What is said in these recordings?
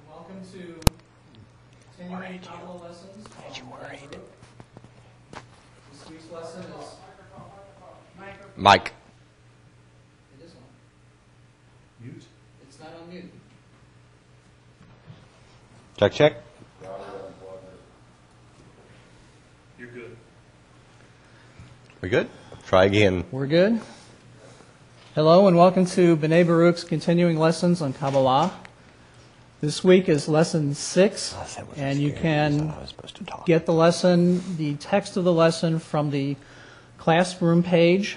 Welcome to continuing Kabbalah lessons. Had you worried? This week's lesson is Mike. It is on. Mute. It's not on mute. Check, check. You're good. We good? Try again. We're good. Hello and welcome to B'nai Baruch's continuing lessons on Kabbalah. This week is lesson 6, and you can get the lesson, the text of the lesson from the classroom page.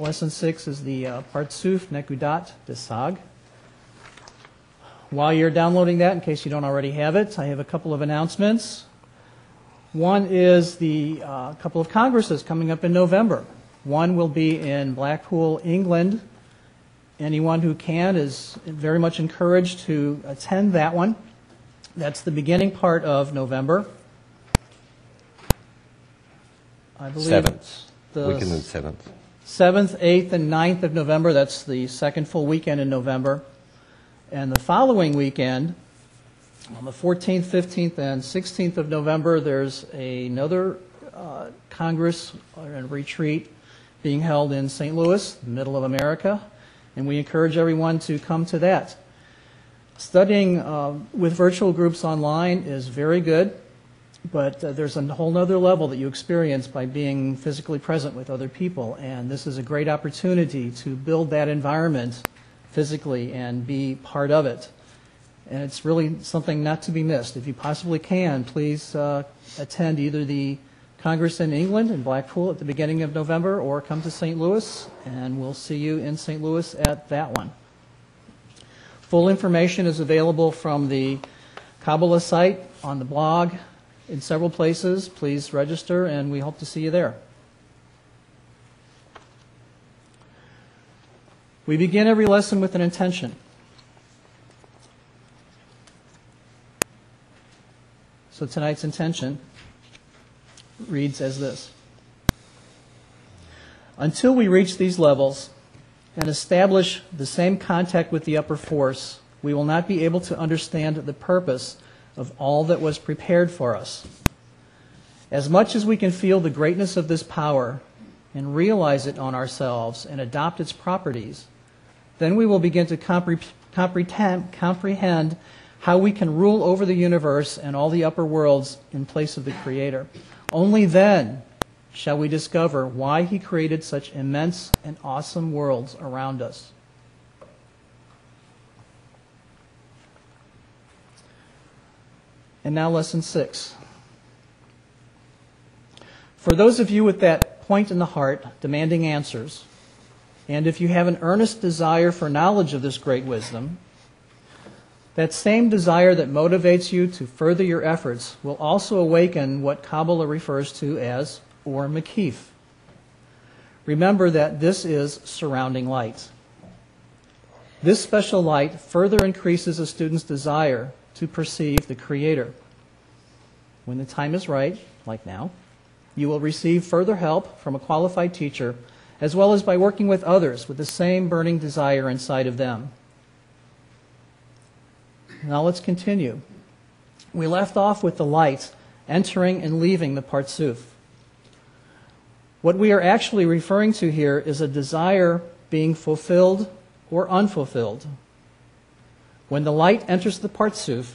Lesson 6 is the Partzuf Nekudot de SAG. While you're downloading that, in case you don't already have it, I have a couple of announcements. One is the couple of congresses coming up in November. One will be in Blackpool, England. Anyone who can is very much encouraged to attend that one. That's the beginning part of November. I believe 7th. the Weekend of the 7th. 7th, 8th, and 9th of November. That's the second full weekend in November. And the following weekend, on the 14th, 15th, and 16th of November, there's another Congress or a retreat being held in St. Louis, the middle of America. And we encourage everyone to come to that. Studying with virtual groups online is very good, but there's a whole other level that you experience by being physically present with other people. And this is a great opportunity to build that environment physically and be part of it. And it's really something not to be missed. If you possibly can, please attend either the Congress in England in Blackpool at the beginning of November, or come to St. Louis, and we'll see you in St. Louis at that one. Full information is available from the Kabbalah site, on the blog, in several places. Please register, and we hope to see you there. We begin every lesson with an intention. So tonight's intention reads as this: until we reach these levels and establish the same contact with the upper force, we will not be able to understand the purpose of all that was prepared for us. As much as we can feel the greatness of this power and realize it on ourselves and adopt its properties, then we will begin to comprehend how we can rule over the universe and all the upper worlds in place of the Creator. Only then shall we discover why He created such immense and awesome worlds around us. And now lesson 6. For those of you with that point in the heart demanding answers, and if you have an earnest desire for knowledge of this great wisdom, that same desire that motivates you to further your efforts will also awaken what Kabbalah refers to as or Makif. Remember that this is surrounding light. This special light further increases a student's desire to perceive the Creator. When the time is right, like now, you will receive further help from a qualified teacher, as well as by working with others with the same burning desire inside of them. Now let's continue. We left off with the light entering and leaving the Partzuf. What we are actually referring to here is a desire being fulfilled or unfulfilled. When the light enters the Partzuf,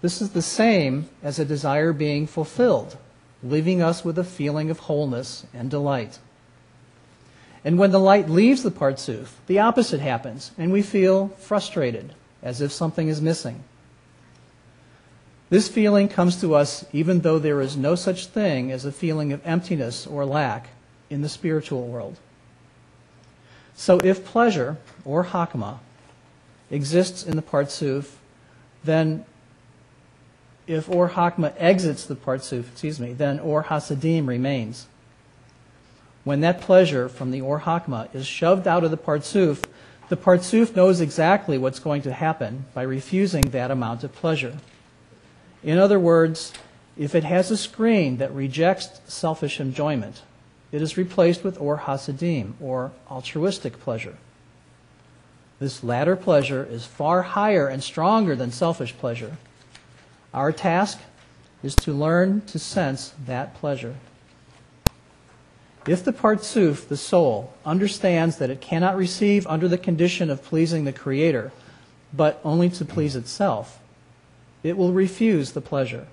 this is the same as a desire being fulfilled, leaving us with a feeling of wholeness and delight. And when the light leaves the Partzuf, the opposite happens, and we feel frustrated, as if something is missing. This feeling comes to us even though there is no such thing as a feeling of emptiness or lack in the spiritual world. So if pleasure, or hakma, exists in the Partzuf, then if or hakma exits the Partzuf, then or hasidim remains. When that pleasure from the or hakma is shoved out of the Partzuf knows exactly what's going to happen by refusing that amount of pleasure. In other words, if it has a screen that rejects selfish enjoyment, it is replaced with or hasidim, or altruistic pleasure. This latter pleasure is far higher and stronger than selfish pleasure. Our task is to learn to sense that pleasure. If the Partzuf, the soul, understands that it cannot receive under the condition of pleasing the Creator, but only to please itself, it will refuse the pleasure.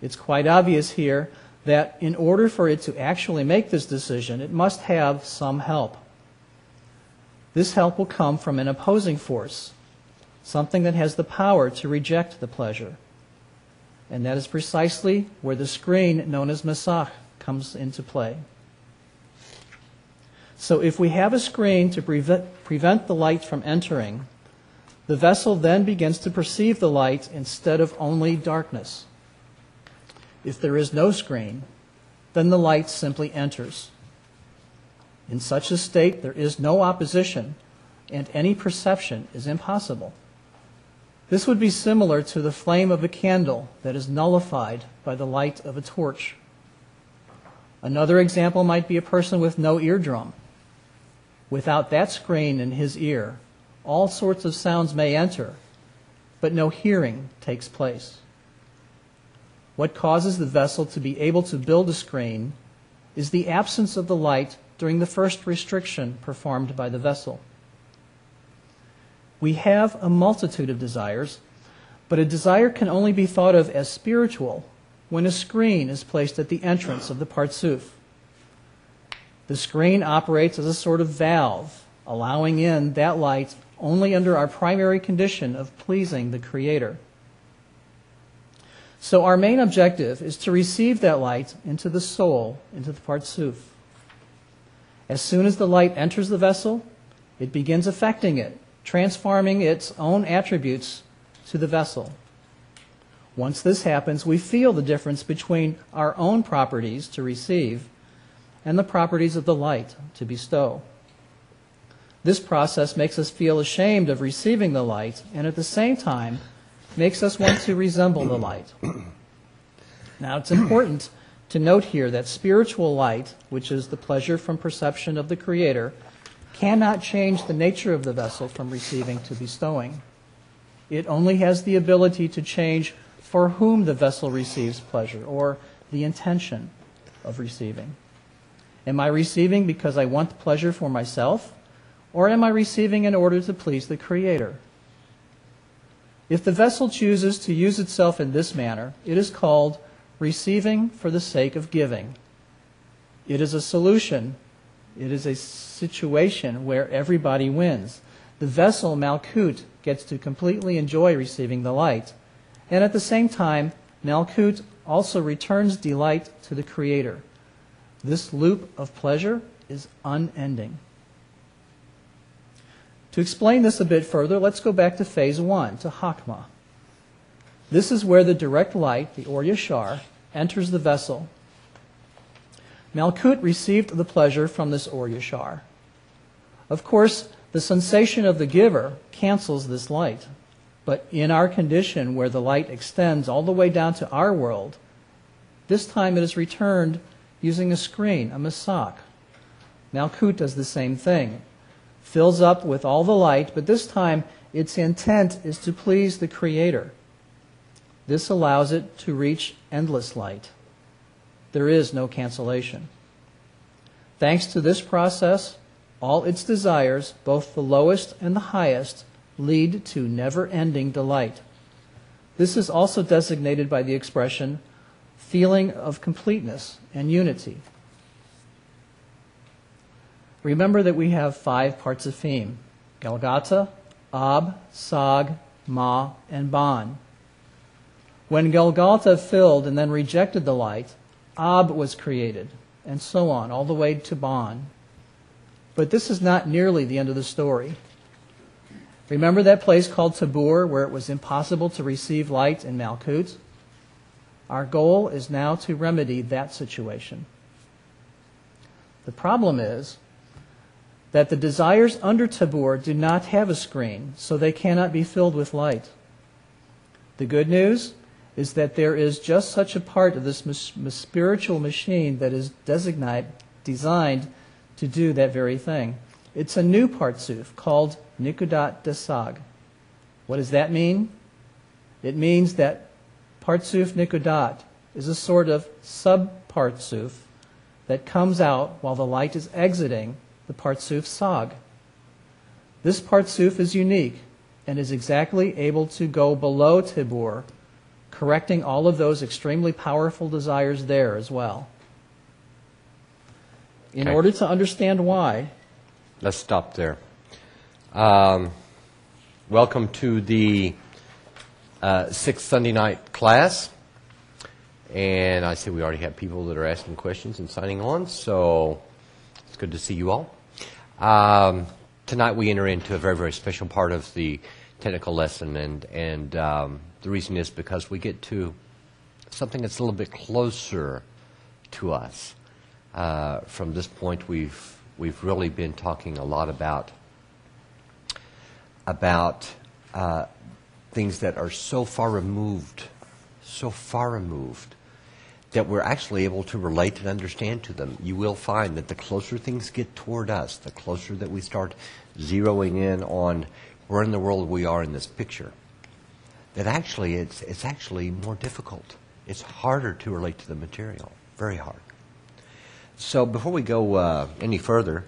It's quite obvious here that in order for it to actually make this decision, it must have some help. This help will come from an opposing force, something that has the power to reject the pleasure. And that is precisely where the screen known as Masach comes into play. So if we have a screen to prevent the light from entering, the vessel then begins to perceive the light instead of only darkness. If there is no screen, then the light simply enters. In such a state, there is no opposition, and any perception is impossible. This would be similar to the flame of a candle that is nullified by the light of a torch. Another example might be a person with no eardrum. Without that screen in his ear, all sorts of sounds may enter, but no hearing takes place. What causes the vessel to be able to build a screen is the absence of the light during the first restriction performed by the vessel. We have a multitude of desires, but a desire can only be thought of as spiritual when a screen is placed at the entrance of the Partzuf. The screen operates as a sort of valve, allowing in that light only under our primary condition of pleasing the Creator. So our main objective is to receive that light into the soul, into the Partzuf. As soon as the light enters the vessel, it begins affecting it, transforming its own attributes to the vessel. Once this happens, we feel the difference between our own properties to receive and the properties of the light to bestow. This process makes us feel ashamed of receiving the light, and at the same time makes us want to resemble the light. Now, it's important to note here that spiritual light, which is the pleasure from perception of the Creator, cannot change the nature of the vessel from receiving to bestowing. It only has the ability to change for whom the vessel receives pleasure, or the intention of receiving. Am I receiving because I want pleasure for myself, or am I receiving in order to please the Creator? If the vessel chooses to use itself in this manner, it is called receiving for the sake of giving. It is a solution. It is a situation where everybody wins. The vessel, Malkut, gets to completely enjoy receiving the light. And at the same time, Malkut also returns delight to the Creator. This loop of pleasure is unending. To explain this a bit further, let's go back to phase 1, to Hakma. This is where the direct light, the Or Yashar, enters the vessel. Malkut received the pleasure from this Or Yashar. Of course, the sensation of the giver cancels this light. But in our condition, where the light extends all the way down to our world, this time it is returned using a screen, a masak. Malkut does the same thing. Fills up with all the light, but this time its intent is to please the Creator. This allows it to reach endless light. There is no cancellation. Thanks to this process, All its desires, both the lowest and the highest, lead to never-ending delight. This is also designated by the expression feeling of completeness and unity. Remember that we have 5 Partzufim: Galgata, Ab, Sag, Ma, and Ban. When Galgata filled and then rejected the light, Ab was created, and so on, all the way to Ban. But this is not nearly the end of the story. Remember that place called Tabor, where it was impossible to receive light in Malkut? Our goal is now to remedy that situation. The problem is that the desires under Tabor do not have a screen, so they cannot be filled with light. The good news is that there is just such a part of this spiritual machine that is designed to do that very thing. It's a new Partzuf called Nekudot de SAG. What does that mean? It means that Partzuf Nekudot is a sort of sub-Partzuf that comes out while the light is exiting the Partzuf SAG. This Partzuf is unique and is exactly able to go below Tabor, correcting all of those extremely powerful desires there as well. In order to understand why... Let's stop there. Welcome to the 6th Sunday night class. And I see we already have people that are asking questions and signing on, so it's good to see you all. Tonight we enter into a very, very special part of the technical lesson, and the reason is because we get to something that's a little bit closer to us. From this point, we've really been talking a lot about things that are so far removed, that we're actually able to relate and understand to them. You will find that the closer things get toward us, the closer that we start zeroing in on where in the world we are in this picture, that actually it's actually more difficult. It's harder to relate to the material, very hard. So before we go any further,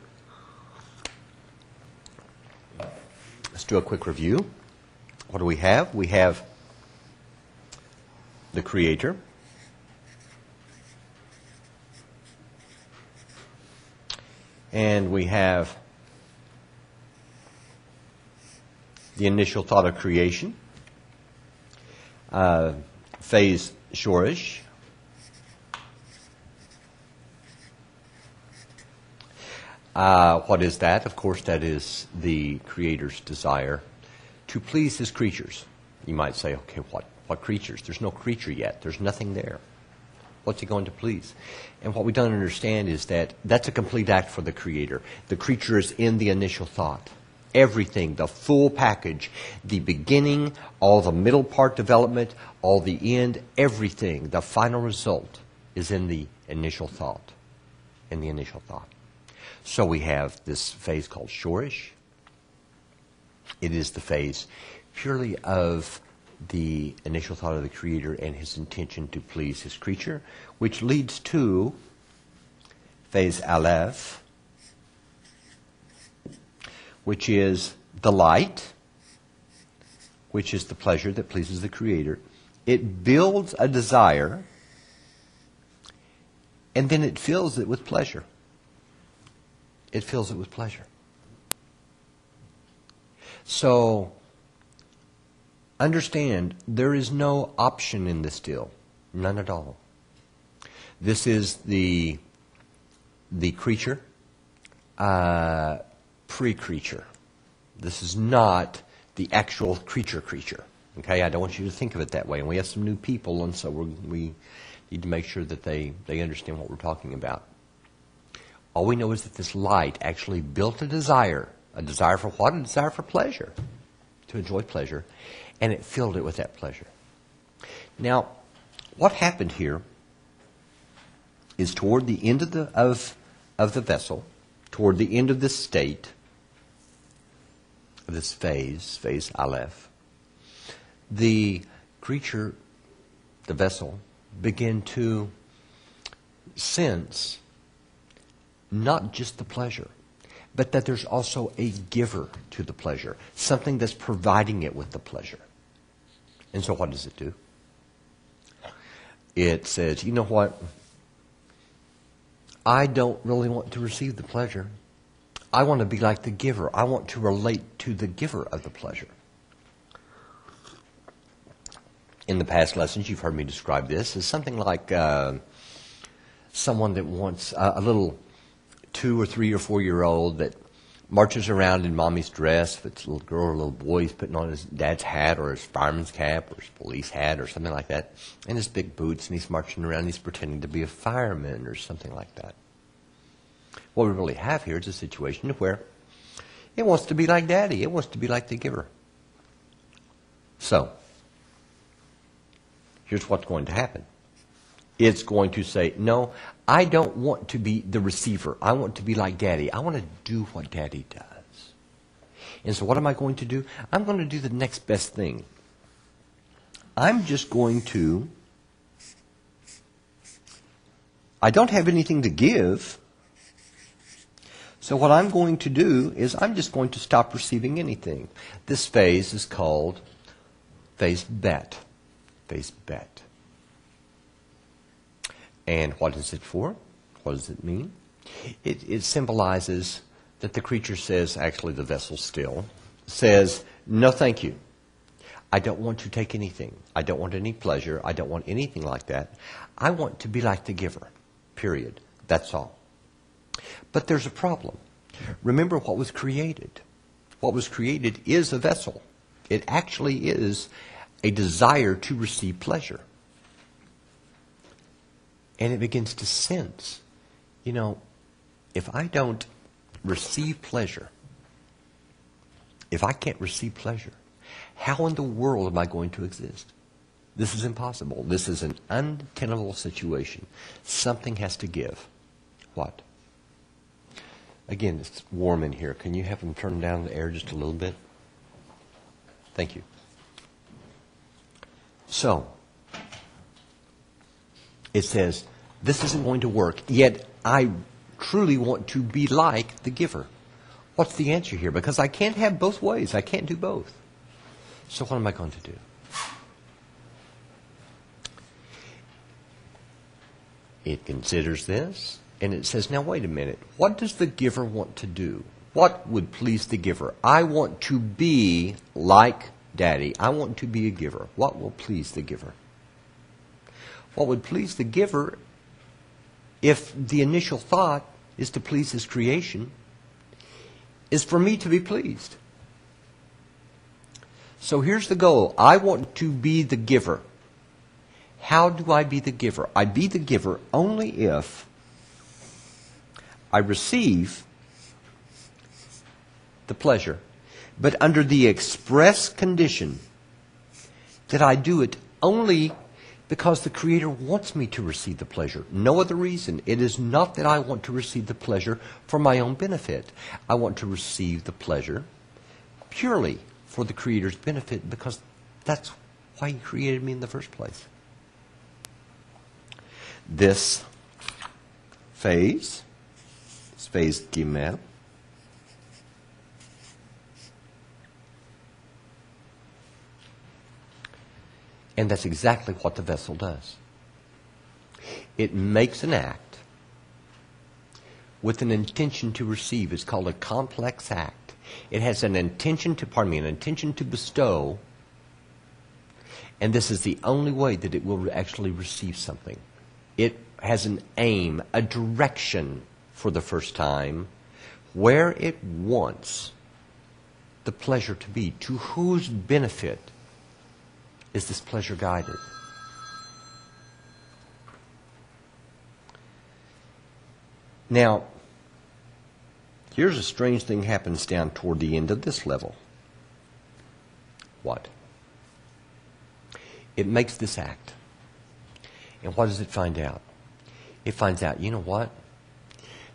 let's do a quick review. What do we have? We have the Creator, and we have the initial thought of creation, phase Shorish, what is that? Of course, that is the Creator's desire to please His creatures. You might say, okay, what creatures? There's no creature yet. There's nothing there. What's He going to please? And what we don't understand is that that's a complete act for the Creator. The creature is in the initial thought. Everything, the full package, the beginning, all the middle part development, all the end, everything, the final result is in the initial thought. In the initial thought. So we have this phase called Shorish. It is the phase purely of the initial thought of the Creator and His intention to please His creature, which leads to phase Aleph, which is the light, which is the pleasure that pleases the Creator. It builds a desire, and then it fills it with pleasure. It fills it with pleasure. So, understand, there is no option in this deal. None at all. This is the creature, pre-creature. This is not the actual creature. Okay, I don't want you to think of it that way. And we have some new people, and so we need to make sure that they understand what we're talking about. All we know is that this light actually built a desire. A desire for what? A desire for pleasure. To enjoy pleasure. And it filled it with that pleasure. Now, what happened here is toward the end of the vessel, toward the end of this state, this phase Aleph, the creature, the vessel, began to sense not just the pleasure, but that there's also a giver to the pleasure, something that's providing it with the pleasure. And so what does it do? It says, you know what? I don't really want to receive the pleasure. I want to be like the giver. I want to relate to the giver of the pleasure. In the past lessons, you've heard me describe this as something like someone that wants a little 2 or 3 or 4-year-old that marches around in mommy's dress. If it's a little girl or a little boy, he's putting on his dad's hat or his fireman's cap or his police hat or something like that, and his big boots, and he's marching around and he's pretending to be a fireman or something like that. What we really have here is a situation where it wants to be like daddy. It wants to be like the giver. So, here's what's going to happen. It's going to say, no, I don't want to be the receiver. I want to be like daddy. I want to do what daddy does. And so what am I going to do? I'm going to do the next best thing. I'm just going to, I don't have anything to give. So what I'm going to do is I'm just going to stop receiving anything. This phase is called phase bet. Phase bet. And what is it for? What does it mean? It symbolizes that the creature says, actually the vessel still, says, no thank you. I don't want to take anything. I don't want any pleasure. I don't want anything like that. I want to be like the giver. Period. That's all. But there's a problem. Remember what was created. What was created is a vessel. It actually is a desire to receive pleasure. And it begins to sense, if I don't receive pleasure, if I can't receive pleasure, how in the world am I going to exist? This is impossible. This is an untenable situation. Something has to give. What? Again, it's warm in here. Can you have them turn down the air just a little bit? Thank you. So, it says, this isn't going to work, yet I truly want to be like the giver. What's the answer here? Because I can't have both ways. I can't do both. So what am I going to do? It considers this, and it says, now wait a minute. What does the giver want to do? What would please the giver? I want to be like Daddy. I want to be a giver. What will please the giver? What would please the giver if the initial thought is to please his creation is for me to be pleased. So here's the goal. I want to be the giver. How do I be the giver? I be the giver only if I receive the pleasure, but under the express condition that I do it only because the Creator wants me to receive the pleasure. No other reason. It is not that I want to receive the pleasure for my own benefit. I want to receive the pleasure purely for the Creator's benefit, because that's why He created me in the first place. This phase is phase Gimel. And that's exactly what the vessel does. It makes an act with an intention to receive. It's called a complex act. It has an intention to bestow, and this is the only way that it will actually receive something. It has an aim, a direction for the first time, where it wants the pleasure to be. To whose benefit is this pleasure guided? Now, here's a strange thing happens down toward the end of this level. What? It makes this act. And what does it find out? It finds out, you know what?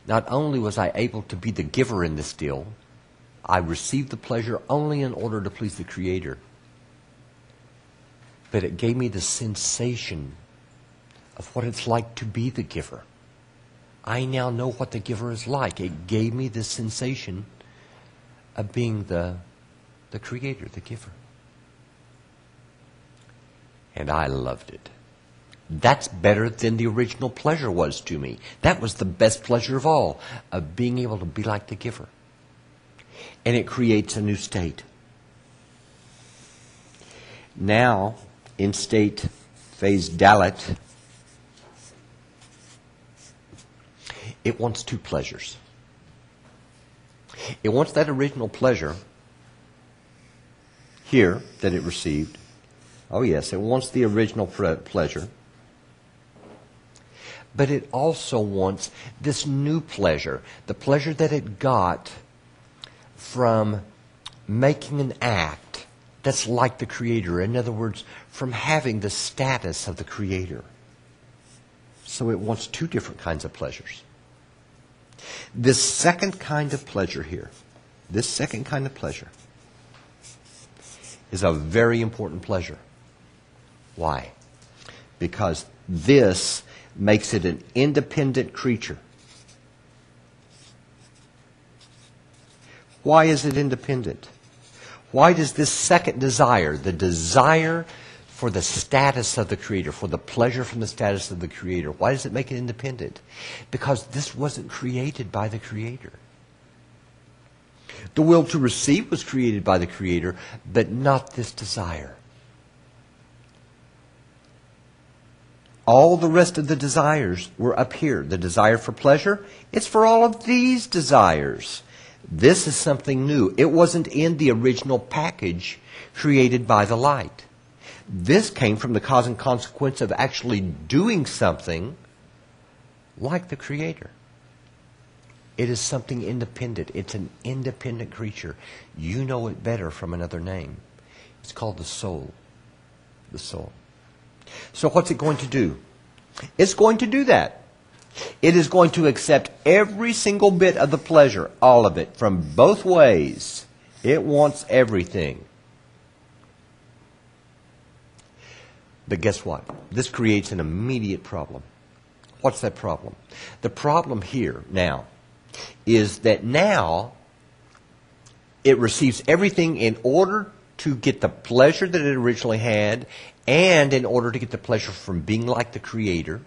Not only was I able to be the giver in this deal, I received the pleasure only in order to please the Creator. But it gave me the sensation of what it's like to be the giver. I now know what the giver is like. It gave me this sensation of being the creator, the giver. And I loved it. That's better than the original pleasure was to me. That was the best pleasure of all, of being able to be like the giver. And it creates a new state. Now, in state phase Dalet, it wants two pleasures. It wants that original pleasure here that it received. Oh yes, it wants the original pleasure. But it also wants this new pleasure, the pleasure that it got from making an act that's like the Creator. In other words, from having the status of the Creator. So it wants two different kinds of pleasures. This second kind of pleasure here, this second kind of pleasure, is a very important pleasure. Why? Because this makes it an independent creature. Why is it independent? Why does this second desire, the desire for the status of the Creator, for the pleasure from the status of the Creator, why does it make it independent? Because this wasn't created by the Creator. The will to receive was created by the Creator, but not this desire. All the rest of the desires were up here. The desire for pleasure, it's for all of these desires. This is something new. It wasn't in the original package created by the light. This came from the cause and consequence of actually doing something like the Creator. It is something independent. It's an independent creature. You know it better from another name. It's called the soul. The soul. So what's it going to do? It's going to do that. It is going to accept every single bit of the pleasure, all of it, from both ways. It wants everything. But guess what? This creates an immediate problem. What's that problem? The problem here now is that now it receives everything in order to get the pleasure that it originally had, and in order to get the pleasure from being like the Creator.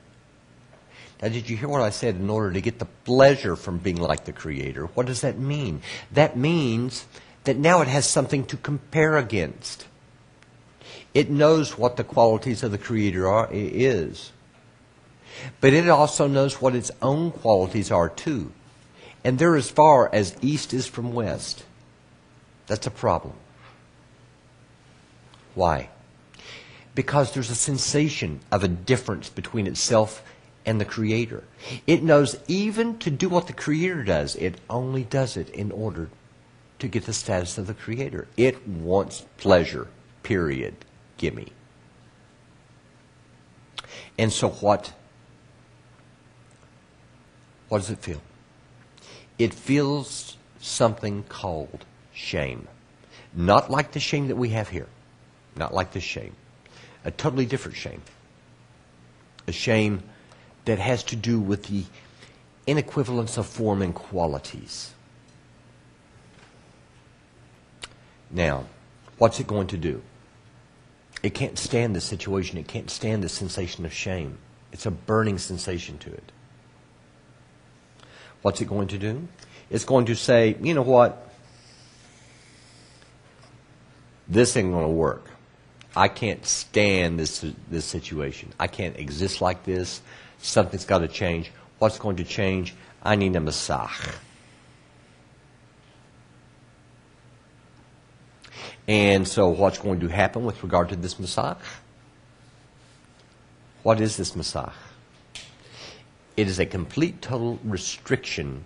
Now, did you hear what I said? In order to get the pleasure from being like the Creator. What does that mean? That means that now it has something to compare against. It knows what the qualities of the Creator is. But it also knows what its own qualities are too. And they're as far as east is from west. That's a problem. Why? Because there's a sensation of a difference between itself and the Creator. It knows even to do what the Creator does, it only does it in order to get the status of the Creator. It wants pleasure, period. Gimme. And so what does it feel? It feels something called shame. Not like the shame that we have here. Not like this shame. A totally different shame. A shame that has to do with the inequivalence of form and qualities. Now, what's it going to do? It can't stand this situation. It can't stand the sensation of shame. It's a burning sensation to it. What's it going to do? It's going to say, you know what? This ain't going to work. I can't stand this situation. I can't exist like this. Something's got to change. What's going to change? I need a massage. And so what's going to happen with regard to this massage? What is this massage? It is a complete, total restriction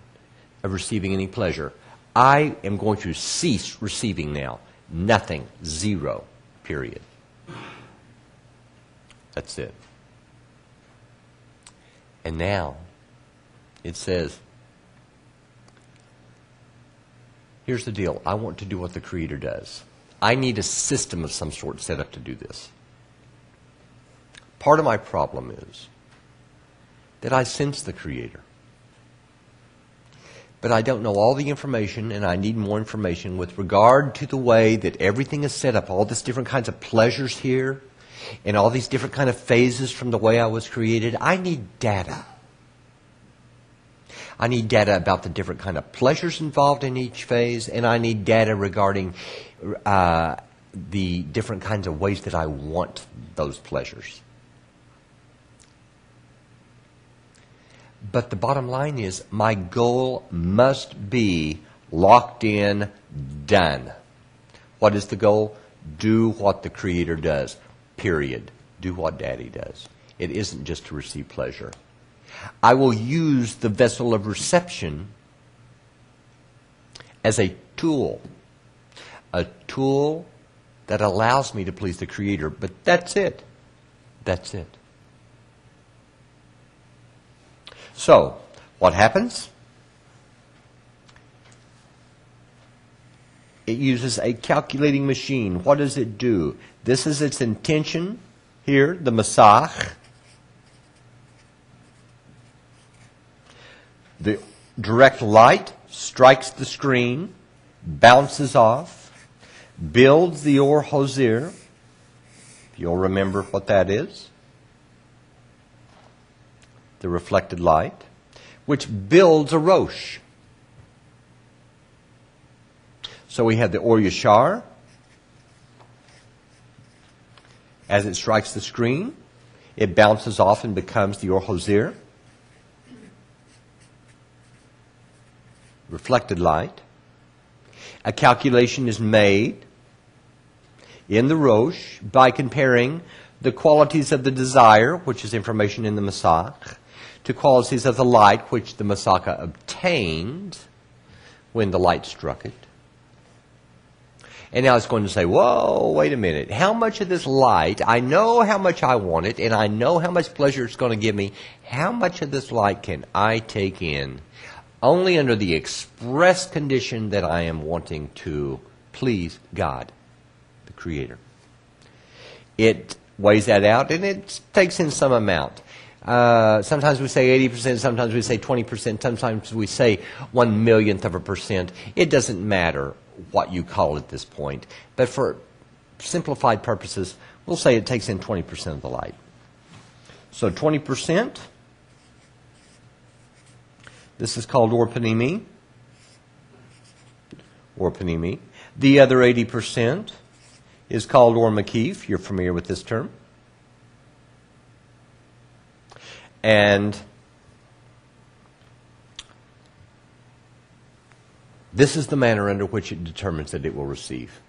of receiving any pleasure. I am going to cease receiving now. Nothing. Zero. Period. That's it. And now, it says, here's the deal. I want to do what the Creator does. I need a system of some sort set up to do this. Part of my problem is that I sense the Creator. but I don't know all the information, and I need more information with regard to the way that everything is set up, all these different kinds of pleasures here, and all these different kind of phases from the way I was created. I need data. I need data about the different kind of pleasures involved in each phase, and I need data regarding the different kinds of ways that I want those pleasures. But the bottom line is my goal must be locked in, done. What is the goal? Do what the Creator does, period. Do what Daddy does. It isn't just to receive pleasure. I will use the vessel of reception as a tool that allows me to please the Creator. But that's it. That's it. So, what happens? It uses a calculating machine. What does it do? This is its intention here, the masach. The direct light strikes the screen, bounces off, builds the or hozir. You'll remember what that is. The reflected light, which builds a rosh. So we have the or yashar. As it strikes the screen, it bounces off and becomes the or hozir. Reflected light. A calculation is made in the rosh by comparing the qualities of the desire, which is information in the masach, to qualities of the light, which the masaka obtained when the light struck it. And now it's going to say, whoa, wait a minute. How much of this light, I know how much I want it, and I know how much pleasure it's going to give me. How much of this light can I take in? Only under the express condition that I am wanting to please God, the Creator. It weighs that out, and it takes in some amount. Sometimes we say 80%, sometimes we say 20%, sometimes we say 1/1,000,000%. It doesn't matter what you call it at this point. But for simplified purposes, we'll say it takes in 20% of the light. So 20%, this is called orpanimi. Orpanimi. The other 80% is called or makif. You're familiar with this term. And this is the manner under which it determines that it will receive.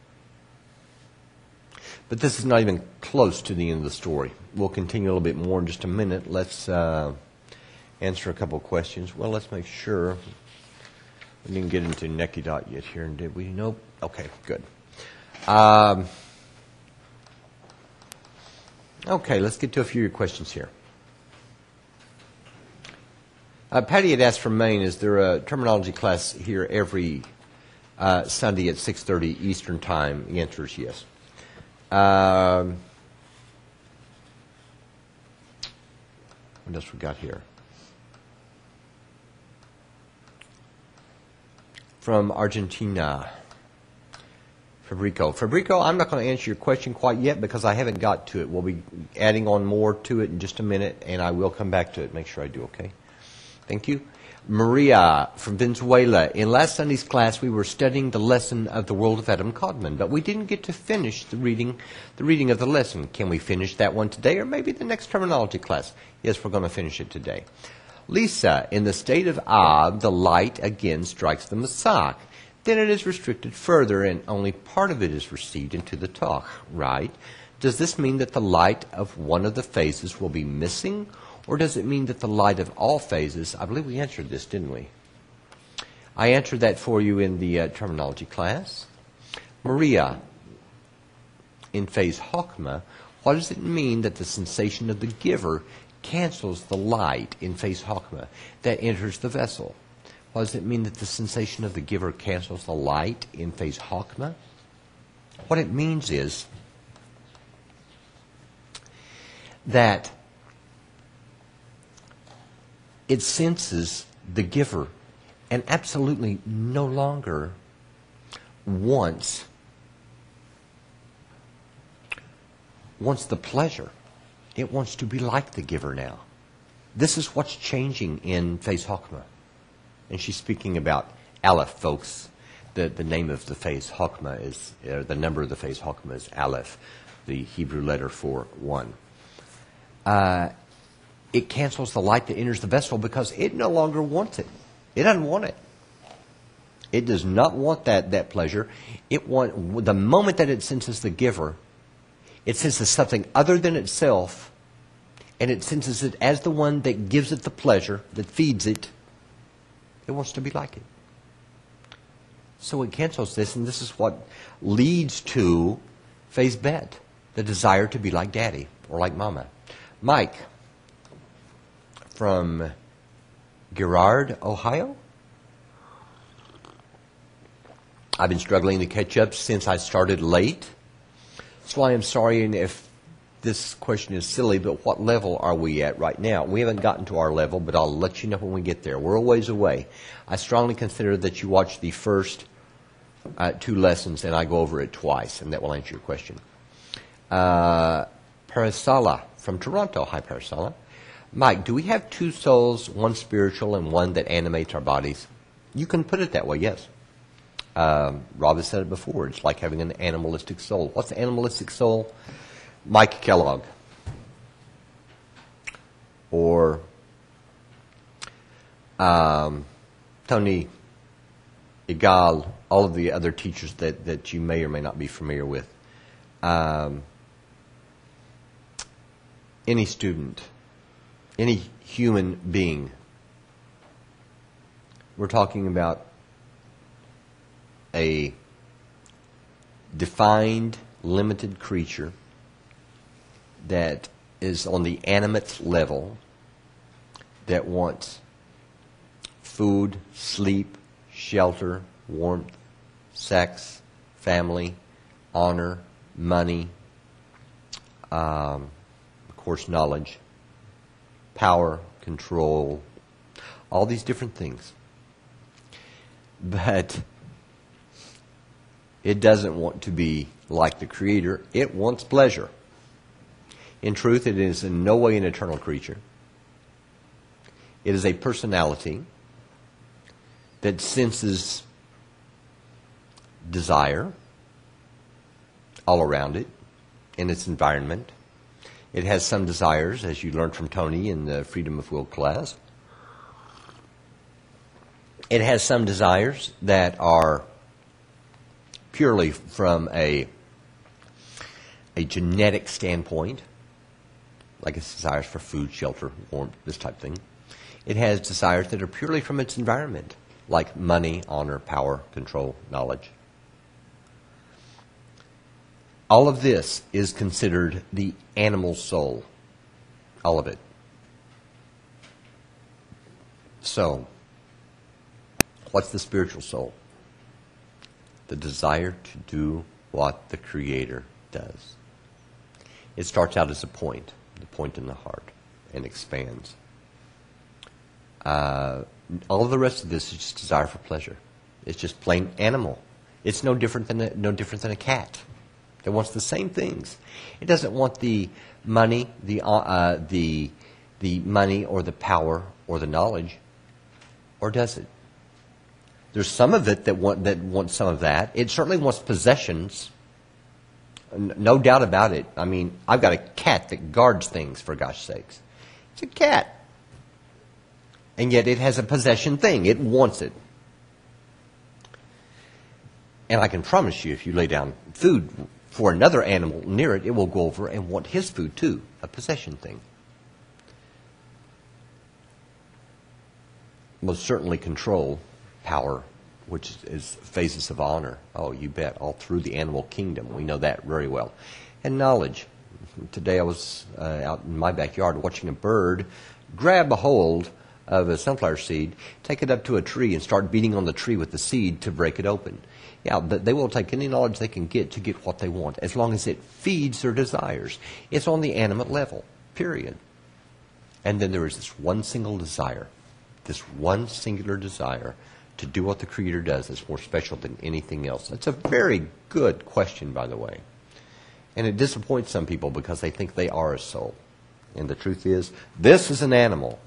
But this is not even close to the end of the story. We'll continue a little bit more in just a minute. Let's answer a couple of questions. Well, let's make sure. We didn't get into Nekudot yet here, did we? Nope. Okay, good. Okay, let's get to a few of your questions here. Patty had asked from Maine, is there a terminology class here every Sunday at 6:30 Eastern Time? The answer is yes. What else we got here? From Argentina, Fabrico, I'm not going to answer your question quite yet because I haven't got to it. We'll be adding on more to it in just a minute, and I will come back to it. Make sure I do, okay? Thank you. Maria from Venezuela. In last Sunday's class, we were studying the lesson of the world of Adam Codman, but we didn't get to finish the reading of the lesson. Can we finish that one today, or maybe the next terminology class? Yes, we're going to finish it today. Lisa, in the state of Ab, the light again strikes the Masak. Then it is restricted further, and only part of it is received into the Toch, right? Does this mean that the light of one of the phases will be missing, or does it mean that the light of all phases? I believe we answered this, didn't we? I answered that for you in the terminology class. Maria, in phase Chokmah, what does it mean that the sensation of the giver cancels the light in phase Chokmah that enters the vessel? What does it mean that the sensation of the giver cancels the light in phase Chokmah? What it means is that it senses the giver and absolutely no longer wants the pleasure. It wants to be like the giver now. This is what's changing in Phase Chokmah. And she's speaking about Aleph, folks. The name of the Phase Chokmah is, the number of the Phase Chokmah is Aleph, the Hebrew letter for 1. It cancels the light that enters the vessel because it no longer wants it. It doesn't want it. It does not want that pleasure. The moment that it senses the giver, it senses something other than itself, and it senses it as the one that gives it the pleasure, that feeds it. It wants to be like it. So it cancels this, and this is what leads to Phase Bet, the desire to be like Daddy or like Mama. Mike from Girard, Ohio. I've been struggling to catch up since I started late. So I am sorry if this question is silly, but what level are we at right now? We haven't gotten to our level, but I'll let you know when we get there. We're a ways away. I strongly consider that you watch the first 2 lessons and I go over it twice, and that will answer your question. Parasala from Toronto. Hi, Parasala. Mike, do we have 2 souls, one spiritual and one that animates our bodies? You can put it that way, yes. Rob has said it before. It's like having an animalistic soul. What's the animalistic soul? Mike Kellogg. Or Tony Egal, all of the other teachers that you may or may not be familiar with. Any student, any human being. We're talking about a defined, limited creature that is on the animate level, that wants food, sleep, shelter, warmth, sex, family, honor, money, of course, knowledge, power, control, all these different things. But it doesn't want to be like the Creator. It wants pleasure. In truth, it is in no way an eternal creature. It is a personality that senses desire all around it in its environment. It has some desires, as you learned from Tony in the Freedom of Will class. It has some desires that are purely from a genetic standpoint, like its desires for food, shelter, warmth, this type of thing. It has desires that are purely from its environment, like money, honor, power, control, knowledge. All of this is considered the animal soul. All of it. So, what's the spiritual soul? The desire to do what the Creator does. It starts out as a point, the point in the heart, and expands. All of the rest of this is just desire for pleasure. It's just plain animal. It's no different than a cat. It wants the same things. It doesn't want the money, the money or the power or the knowledge, or does it? There's some of it that wants some of that. It certainly wants possessions. No doubt about it. I mean, I've got a cat that guards things, for gosh sakes. It's a cat. And yet it has a possession thing. It wants it. And I can promise you, if you lay down food for another animal near it, it will go over and want his food too, a possession thing. Most certainly control, power, which is phases of honor. Oh, you bet, all through the animal kingdom. We know that very well. And knowledge. Today I was out in my backyard watching a bird grab a hold of a sunflower seed, take it up to a tree, and start beating on the tree with the seed to break it open. Yeah, but they will take any knowledge they can get to get what they want, as long as it feeds their desires. It's on the animate level, period. And then there is this one single desire this one singular desire to do what the Creator does that's more special than anything else? That's a very good question, by the way. And it disappoints some people because they think they are a soul. And the truth is, this is an animal.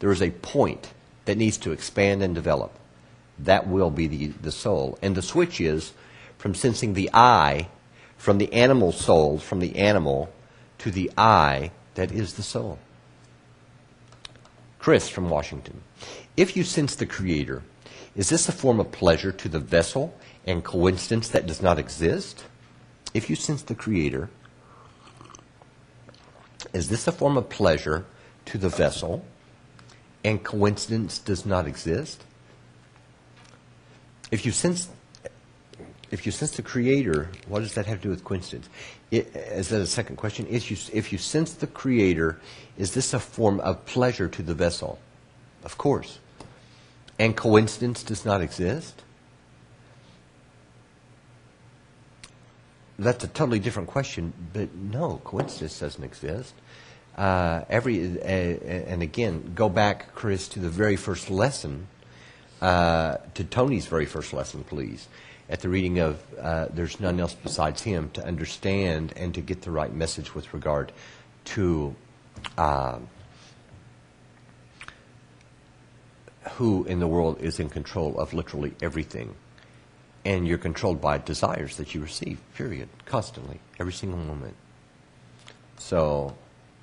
There is a point that needs to expand and develop. That will be the soul. And the switch is from sensing the I, from the animal soul, from the animal, to the I that is the soul. Chris from Washington. If you sense the Creator, is this a form of pleasure to the vessel and coincidence that does not exist? If you sense the Creator, is this a form of pleasure to the vessel and coincidence does not exist? If you sense the Creator, what does that have to do with coincidence? Is that a second question? If you sense the Creator, is this a form of pleasure to the vessel? Of course. And coincidence does not exist? That's a totally different question, but no, coincidence doesn't exist. And again, go back, Chris, to the very first lesson, to Tony's very first lesson, please, at the reading of There's None Else Besides Him, to understand and to get the right message with regard to who in the world is in control of literally everything. And you're controlled by desires that you receive, period, constantly, every single moment. So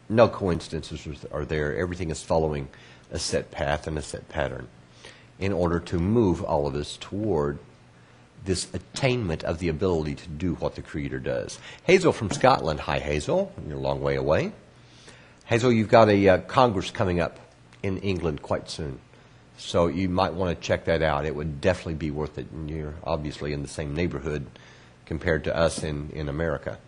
no coincidences are there. Everything is following a set path and a set pattern in order to move all of us toward this attainment of the ability to do what the Creator does. Hazel from Scotland. Hi, Hazel. You're a long way away. Hazel, you've got a Congress coming up in England quite soon. So you might want to check that out. It would definitely be worth it. And you're obviously in the same neighborhood compared to us in America.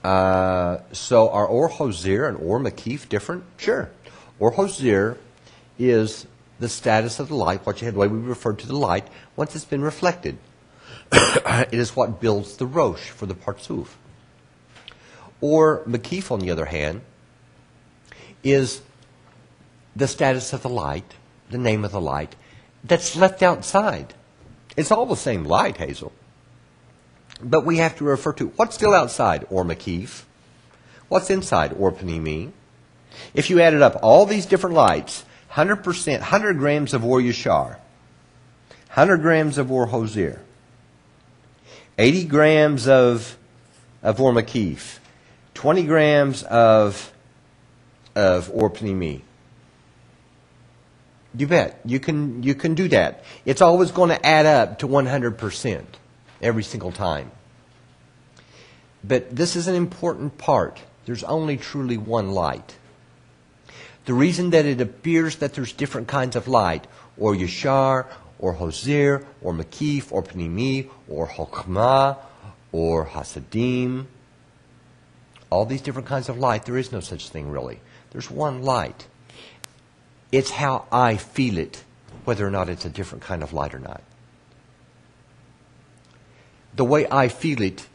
So are Or Hosir and Or Makif different? Sure. Or Hosir is the status of the light, the way we refer to the light, once it's been reflected. It is what builds the Rosh for the Partzuf. Or Makif, on the other hand, is the status of the light, the name of the light, that's left outside. It's all the same light, Hazel. But we have to refer to what's still outside, or Makif. What's inside, or Panimi. If you added up all these different lights, 100%, 100 grams of Or Yashar, 100 grams of Or Hosir, 80 grams of Or Makif, 20 grams of Or Panimi. You bet. You can do that. It's always going to add up to 100% every single time. But this is an important part. There's only truly one light. The reason that it appears that there's different kinds of light, or Yashar, or Hosir, or Makif, or Panimi, or Hokmah, or Hasadim, all these different kinds of light, there is no such thing really. There's one light. It's how I feel it, whether or not it's a different kind of light or not. The way I feel it,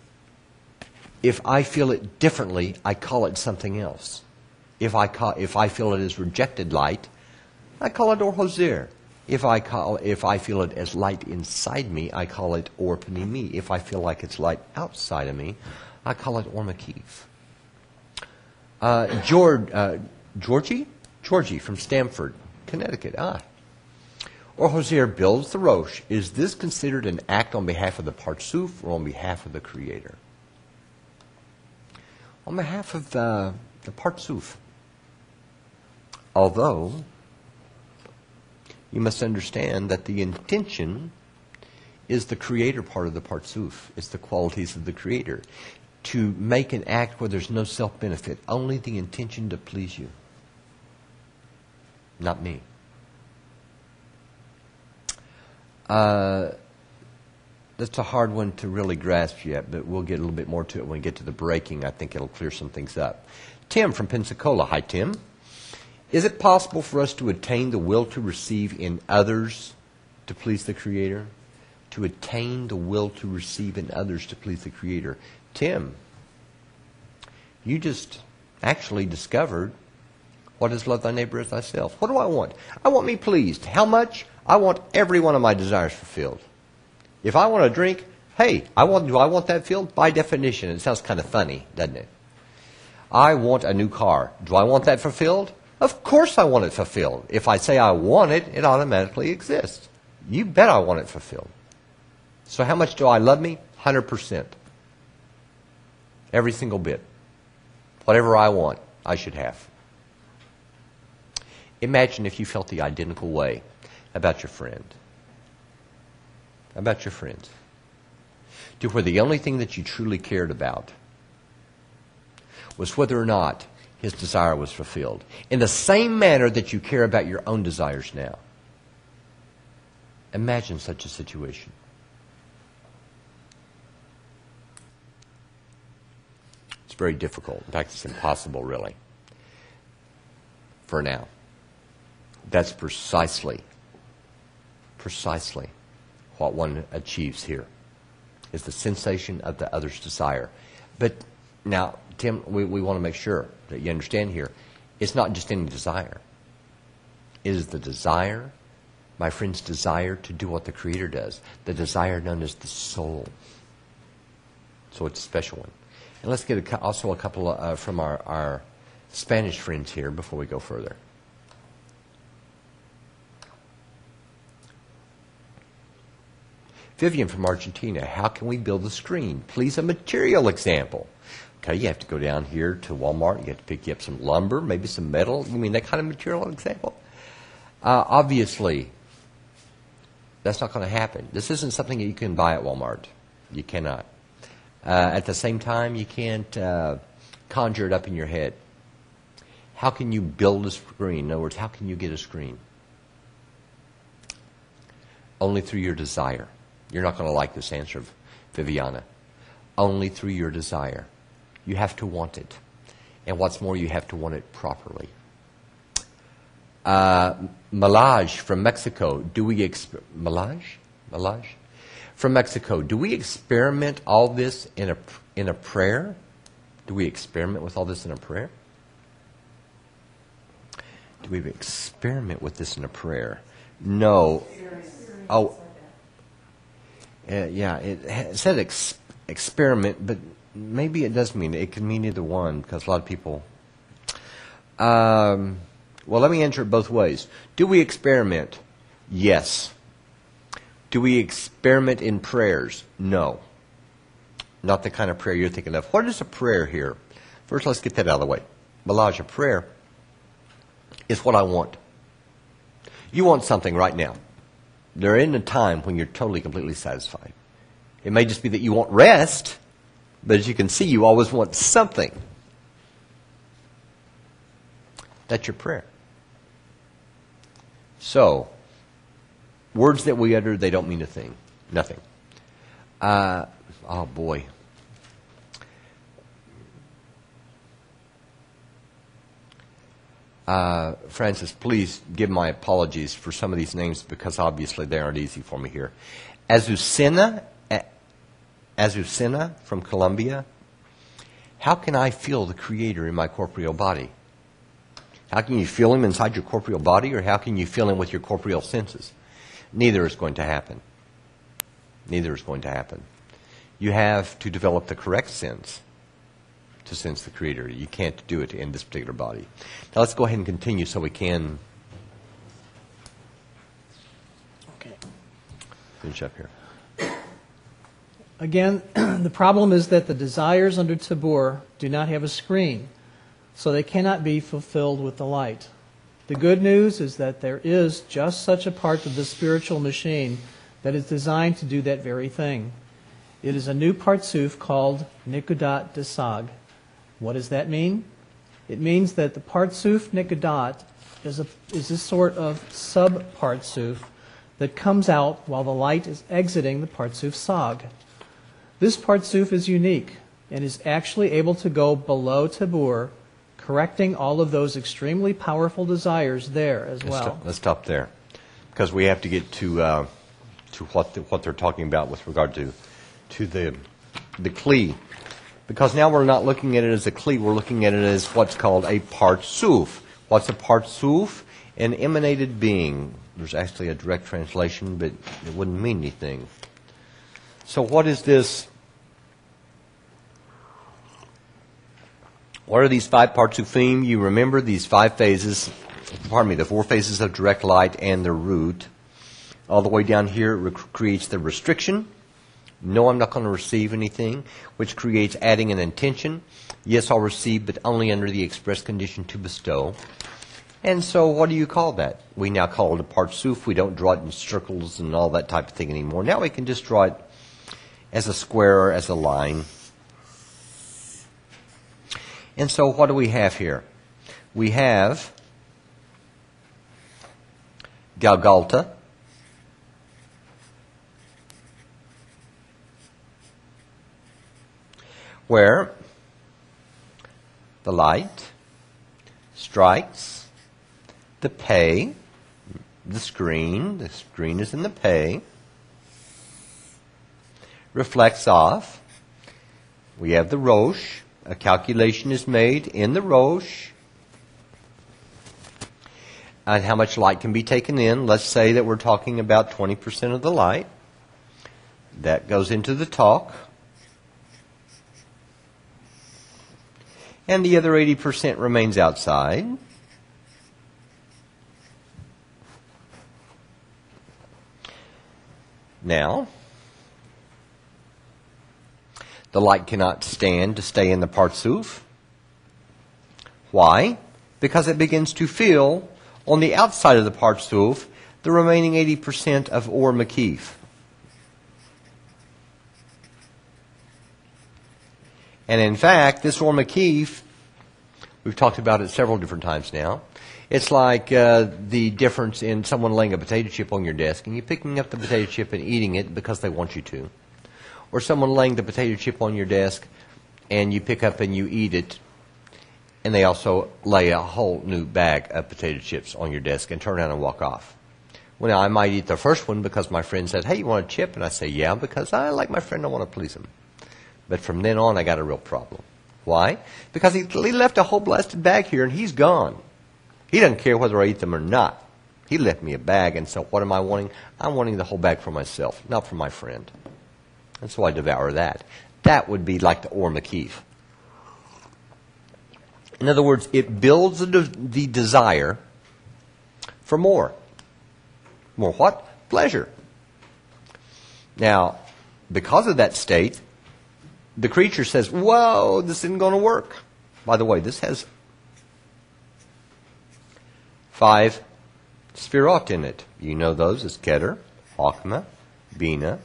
if I feel it differently, I call it something else. If I feel it as rejected light, I call it Or Hosir. If I feel it as light inside me, I call it Or Panimi. If I feel like it's light outside of me, I call it Or Makif. Georgie from Stamford, Connecticut. Or Hosir builds the Rosh. Is this considered an act on behalf of the Partzuf or on behalf of the Creator? On behalf of the Partzuf. Although, you must understand that the intention is the Creator part of the Partzuf. It's the qualities of the Creator. To make an act where there's no self-benefit, only the intention to please you. Not me. That's a hard one to really grasp yet, but we'll get a little bit more to it when we get to the breaking. I think it'll clear some things up. Tim from Pensacola. Hi, Tim. Is it possible for us to attain the will to receive in others to please the Creator? To attain the will to receive in others to please the Creator. Tim, you just actually discovered What is love thy neighbor as thyself? What do I want? I want me pleased. How much? I want every one of my desires fulfilled. If I want a drink, hey, do I want that filled? By definition, it sounds kind of funny, doesn't it? I want a new car. Do I want that fulfilled? Of course I want it fulfilled. If I say I want it, it automatically exists. You bet I want it fulfilled. So how much do I love me? 100%. Every single bit. Whatever I want, I should have. Imagine if you felt the identical way about your friend. About your friends. To where the only thing that you truly cared about was whether or not his desire was fulfilled. In the same manner that you care about your own desires now. Imagine such a situation. It's very difficult. In fact, it's impossible, really. For now. That's precisely what one achieves here, is the sensation of the other's desire. But now, Tim, we want to make sure that you understand here, it's not just any desire. It is the desire, my friend's desire to do what the Creator does, the desire known as the soul. So it's a special one. And let's get also a couple from our Spanish friends here before we go further. Vivian from Argentina, how can we build a screen? Please, a material example. Okay, you have to go down here to Walmart. You have to pick up some lumber, maybe some metal. You mean that kind of material example? Obviously, that's not going to happen. This isn't something that you can buy at Walmart. You cannot. At the same time, you can't conjure it up in your head. How can you build a screen? In other words, how can you get a screen? Only through your desire. You're not going to like this answer, Viviana. Only through your desire. You have to want it. And what's more, you have to want it properly. Malaj from Mexico. Malaj from Mexico. Do we experiment all this in a prayer? Do we experiment with all this in a prayer? Do we experiment with this in a prayer? No. Oh. Yeah, it said experiment, but maybe it does mean it can mean either one, because a lot of people. Well, let me answer it both ways. Do we experiment? Yes. Do we experiment in prayers? No. Not the kind of prayer you're thinking of. What is a prayer here? First, let's get that out of the way. Malaj, a prayer is what I want. You want something right now. There isn't a time when you're totally, completely satisfied. It may just be that you want rest, but as you can see, you always want something. That's your prayer. So, words that we utter, they don't mean a thing. Nothing. Oh boy. Francis, please give my apologies for some of these names, because obviously they aren't easy for me here. Azucena from Colombia. How can I feel the Creator in my corporeal body? How can you feel Him inside your corporeal body, or how can you feel Him with your corporeal senses? Neither is going to happen. Neither is going to happen. You have to develop the correct sense to sense the Creator. You can't do it in this particular body. Now let's go ahead and continue so we can finish up here. Again, the problem is that the desires under Tabor do not have a screen, so they cannot be fulfilled with the light. The good news is that there is just such a part of the spiritual machine that is designed to do that very thing. It is a new Partzuf called Nekudot de SAG. What does that mean? It means that the Partzuf Nekudot is a sort of sub-Partzuf that comes out while the light is exiting the Partzuf SAG. This Partzuf is unique and is actually able to go below Tabor, correcting all of those extremely powerful desires there as well. Let's stop there, because we have to get to what they're talking about with regard to the Kli. Because now we're not looking at it as a Kli, we're looking at it as what's called a Partzuf, What's a Partzuf? An emanated being. There's actually a direct translation, but it wouldn't mean anything. So what is this? What are these 5 Partzufim? You remember these 5 phases, the 4 phases of direct light and the root. All the way down here, it creates the restriction. No, I'm not going to receive anything, which creates adding an intention. Yes, I'll receive, but only under the express condition to bestow. And so what do you call that? We now call it a Partzuf. We don't draw it in circles and all that type of thing anymore. Now we can just draw it as a square or as a line. And so what do we have here? We have Galgalta, where the light strikes the pay, the screen is in the pay, reflects off. We have the Rosh, a calculation is made in the Rosh on how much light can be taken in. Let's say that we're talking about 20% of the light. That goes into the talk. And the other 80% remains outside. Now, the light cannot stand to stay in the Partzuf. Why? Because it begins to feel on the outside of the Partzuf the remaining 80% of Or Makif. And in fact, this Or Makif, we've talked about it several different times now. It's like the difference in someone laying a potato chip on your desk and you picking up the potato chip and eating it because they want you to. Or someone laying the potato chip on your desk and you pick up and you eat it, and they also lay a whole new bag of potato chips on your desk and turn around and walk off. Well, now I might eat the first one because my friend said, "Hey, you want a chip?" And I say, "Yeah," because I like my friend, I want to please him. But from then on, I got a real problem. Why? Because he left a whole blasted bag here and he's gone. He doesn't care whether I eat them or not. He left me a bag, and so what am I wanting? I'm wanting the whole bag for myself, not for my friend. And so I devour that. That would be like the Or Makif. In other words, it builds the desire for more. More what? Pleasure. Now, because of that state, the creature says, "Whoa, this isn't going to work." By the way, this has 5 Sfirot in it. You know those as Keter, Chokmah, Bina,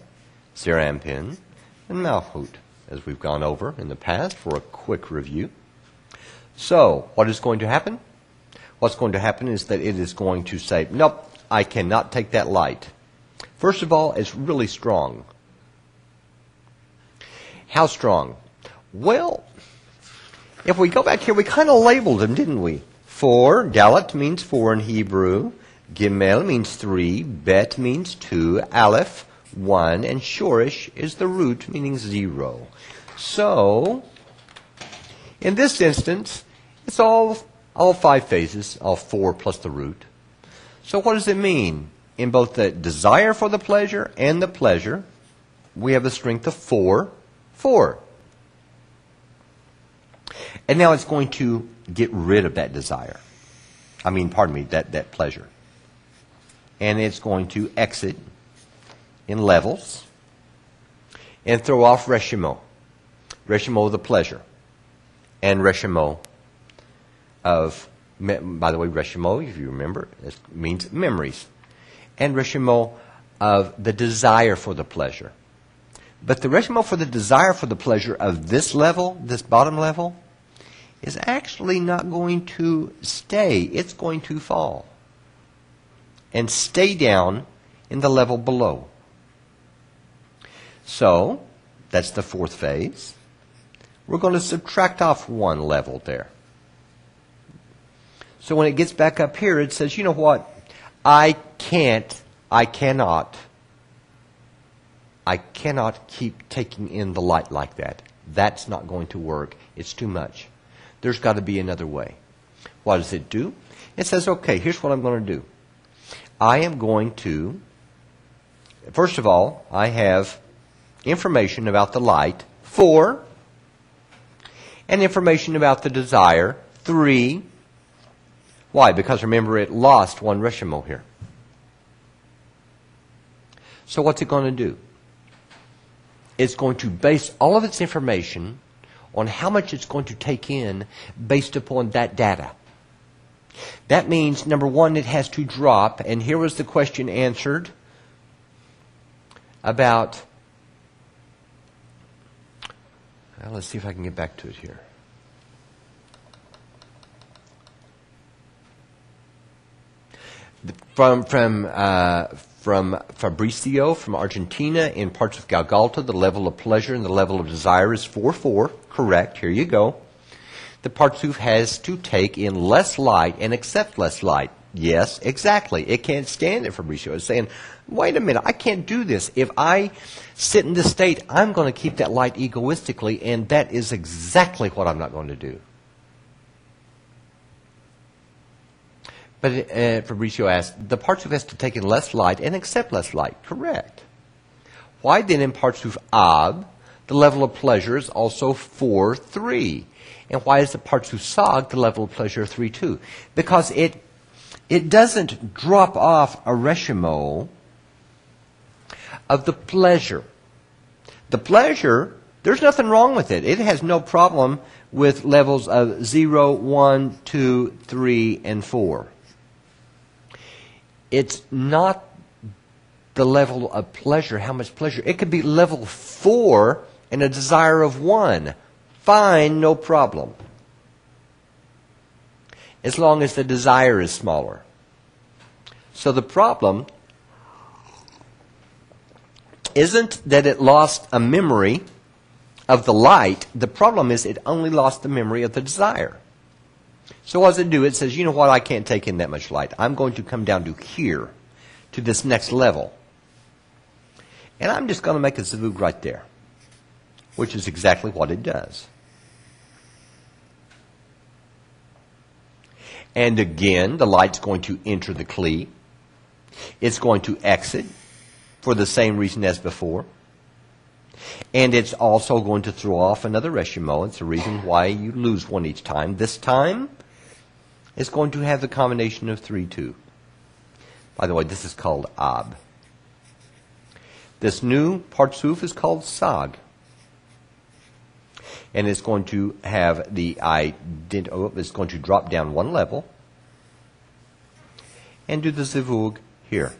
Serampin, and Malchut, as we've gone over in the past for a quick review. So, what is going to happen? What's going to happen is that it is going to say, "Nope, I cannot take that light." First of all, it's really strong. How strong? Well, if we go back here, we kind of labeled them, didn't we? 4, Dalet means 4 in Hebrew. Gimel means 3. Bet means 2. Aleph, 1. And Shorish is the root, meaning 0. So, in this instance, it's all 5 phases, all 4 plus the root. So what does it mean? In both the desire for the pleasure and the pleasure, we have a strength of 4. 4. And now it's going to get rid of that desire. That pleasure. And it's going to exit in levels and throw off Reshimo. Reshimo of the pleasure. And Reshimo of, by the way, Reshimo, if you remember, it means memories. And Reshimo of the desire for the pleasure. But the Reshimo for the desire for the pleasure of this level, this bottom level, is actually not going to stay. It's going to fall and stay down in the level below. So, that's the 4th phase. We're going to subtract off 1 level there. So when it gets back up here, it says, you know what? I cannot keep taking in the light like that. That's not going to work. It's too much. There's got to be another way. What does it do? It says, okay, here's what I'm going to do. I am going to, first of all, I have information about the light, 4, and information about the desire, 3. Why? Because remember, it lost 1 reshimo here. So what's it going to do? It's going to base all of its information on how much it's going to take in based upon that data. That means, number 1, it has to drop, and here was the question answered about, well, let's see if I can get back to it here. From Fabricio from Argentina, in Partzuf Nekudot, the level of pleasure and the level of desire is 4, correct, here you go. The Partzuf has to take in less light and accept less light. Yes, exactly. It can't stand it, Fabricio. It's saying, wait a minute, I can't do this. If I sit in this state, I'm going to keep that light egoistically, and that is exactly what I'm not going to do. But Fabricio asked, the Partzuf has to take in less light and accept less light. Correct. Why then in Partzuf Ab, the level of pleasure is also 4-3? And why is the Partzuf SAG the level of pleasure 3-2? Because it doesn't drop off a reshimo of the pleasure. The pleasure, there's nothing wrong with it. It has no problem with levels of 0, 1, 2, 3, and 4. It's not the level of pleasure, how much pleasure. It could be level 4 and a desire of 1. Fine, no problem. As long as the desire is smaller. So the problem isn't that it lost a memory of the light. The problem is it only lost the memory of the desire. So what does it do? It says, you know what, I can't take in that much light. I'm going to come down to here, to this next level. And I'm just going to make a zivug right there, which is exactly what it does. And again, the light's going to enter the kli. It's going to exit for the same reason as before. And it's also going to throw off another reshimo. It's the reason why you lose 1 each time. This time, it's going to have the combination of 3-2. By the way, this is called Ab. This new Partzuf is called SAG. And it's going to have the it's going to drop down 1 level and do the zivug here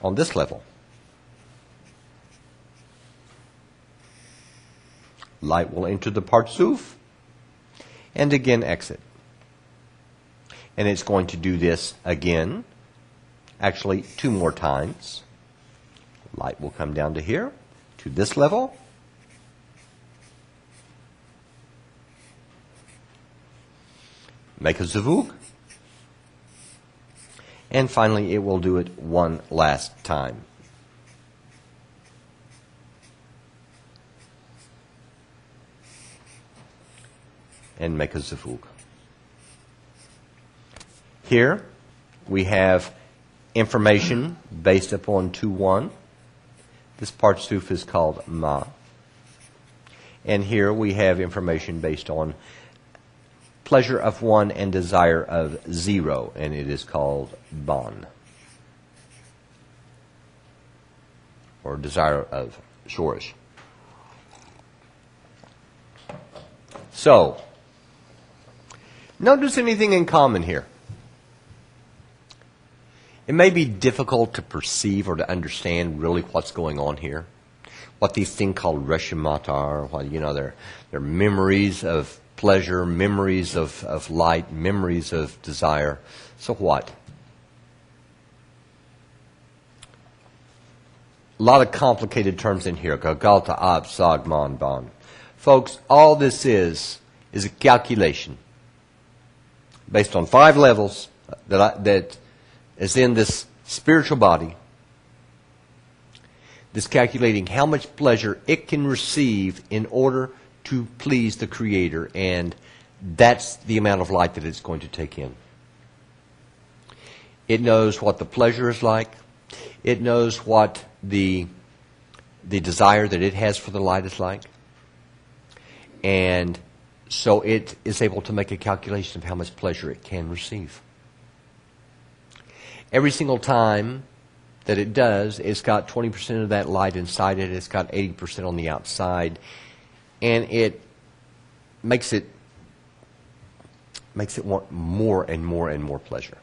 on this level. Light will enter the Partzuf and again exit. And it's going to do this again, actually 2 more times. Light will come down to here, to this level. Make a zivug. And finally, it will do it 1 last time. And make a zivug. Here, we have information based upon 2-1. This Partzuf is called Ma. And here we have information based on pleasure of 1 and desire of 0, and it is called Bon. Or desire of Shorish. So, notice anything in common here. It may be difficult to perceive or to understand really what's going on here. What these things called reshimot are, they're memories of pleasure, memories of light, memories of desire. So what? A lot of complicated terms in here. Gagalta, Ab, Sag, Mon, Bon. Folks, all this is a calculation based on 5 levels that is in this spiritual body. This calculating how much pleasure it can receive in order to please the Creator, and that's the amount of light that it's going to take in. It knows what the pleasure is like. It knows what the desire that it has for the light is like. And so it is able to make a calculation of how much pleasure it can receive. Every single time that it does, it's got 20% of that light inside it. It's got 80% on the outside. And it makes it want more and more and more pleasure.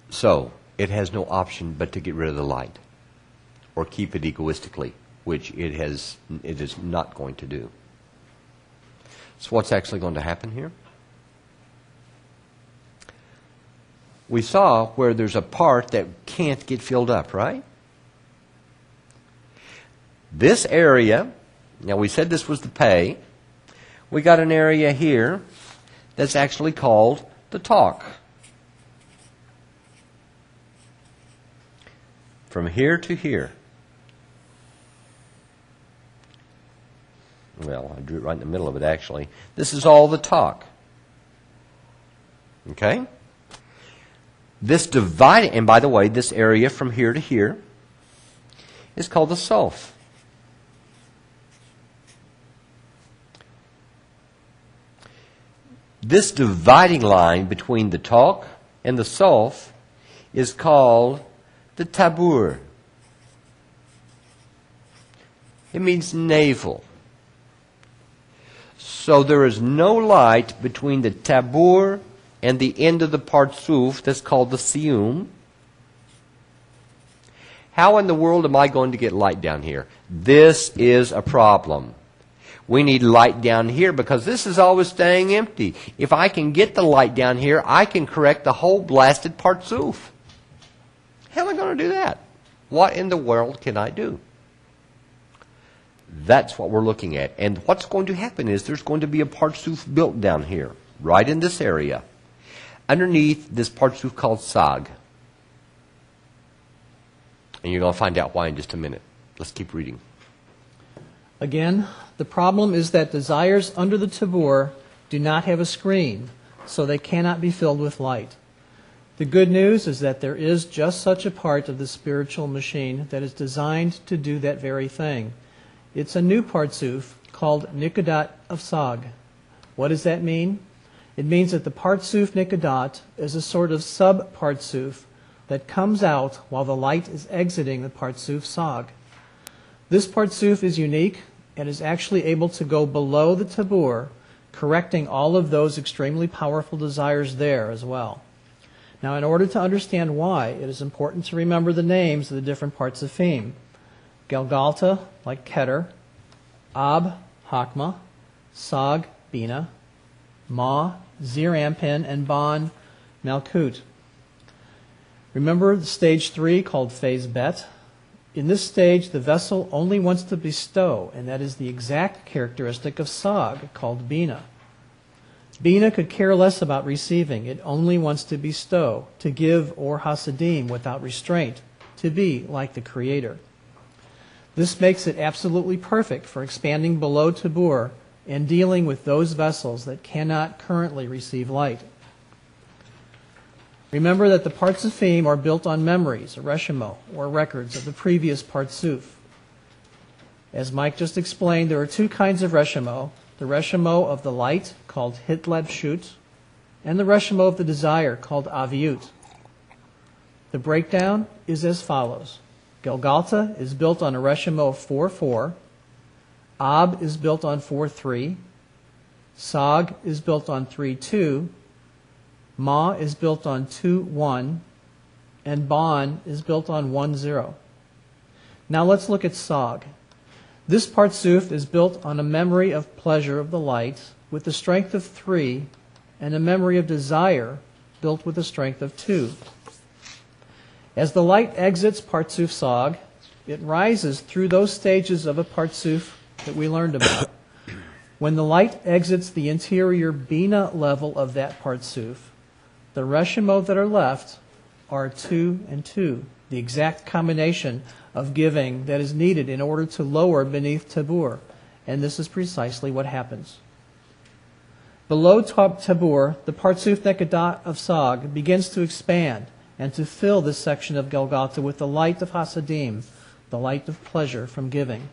So it has no option but to get rid of the light or keep it egoistically, which it is not going to do. So what's actually going to happen here? We saw where there's a part that can't get filled up, right? This area, now we said this was the pay. We got an area here that's actually called the talk. From here to here. Well, I drew it right in the middle of it, actually. This is all the talk. Okay? This dividing, and by the way, this area from here to here is called the sulf. This dividing line between the talk and the sulf is called the tabur. It means navel. So there is no light between the tabur and the end of the partzuf that's called the siyum. How in the world am I going to get light down here? This is a problem. We need light down here because this is always staying empty. If I can get the light down here, I can correct the whole blasted partzuf. How am I going to do that? What in the world can I do? That's what we're looking at. And what's going to happen is there's going to be a partzuf built down here, right in this area, underneath this partzuf called SAG. And you're going to find out why in just a minute. Let's keep reading. Again, the problem is that desires under the tabur do not have a screen, so they cannot be filled with light. The good news is that there is just such a part of the spiritual machine that is designed to do that very thing. It's a new partzuf called Nekudot de SAG. What does that mean? It means that the Partzuf Nekudot is a sort of sub-partzuf that comes out while the light is exiting the Partzuf SAG. This partzuf is unique and is actually able to go below the tabur, correcting all of those extremely powerful desires there as well. Now, in order to understand why, it is important to remember the names of the different partzufim. Galgalta, like Keter, Ab, Hakma, Sag, Bina, Ma, Zir Ampin, and Ban, Malkut. Remember the stage 3 called phase bet? In this stage, the vessel only wants to bestow, and that is the exact characteristic of Sag, called Bina. Bina could care less about receiving. It only wants to bestow, to give or hasadim without restraint, to be like the Creator. This makes it absolutely perfect for expanding below tabur and dealing with those vessels that cannot currently receive light. Remember that the partzufim are built on memories, reshimo, or records of the previous partzuf. As Mike just explained, there are two kinds of reshimo: the reshimo of the light, called hitlebshut, and the reshimo of the desire, called aviut. The breakdown is as follows. Galgalta is built on a reshimo of 4-4. Ab is built on 4-3. Sag is built on 3-2. Ma is built on 2-1. And Ban is built on 1-0. Now let's look at Sag. This partzuf is built on a memory of pleasure of the light with the strength of 3 and a memory of desire built with the strength of 2. As the light exits partzuf Sag, it rises through those stages of a partzuf that we learned about. When the light exits the interior Bina level of that partzuf, the reshimo that are left are 2 and 2, the exact combination of giving that is needed in order to lower beneath tabur and this is precisely what happens. Below Tabor, the Partzuf Nekudot of SAG begins to expand and to fill this section of Golgotha with the light of Hasadim, the light of pleasure from giving.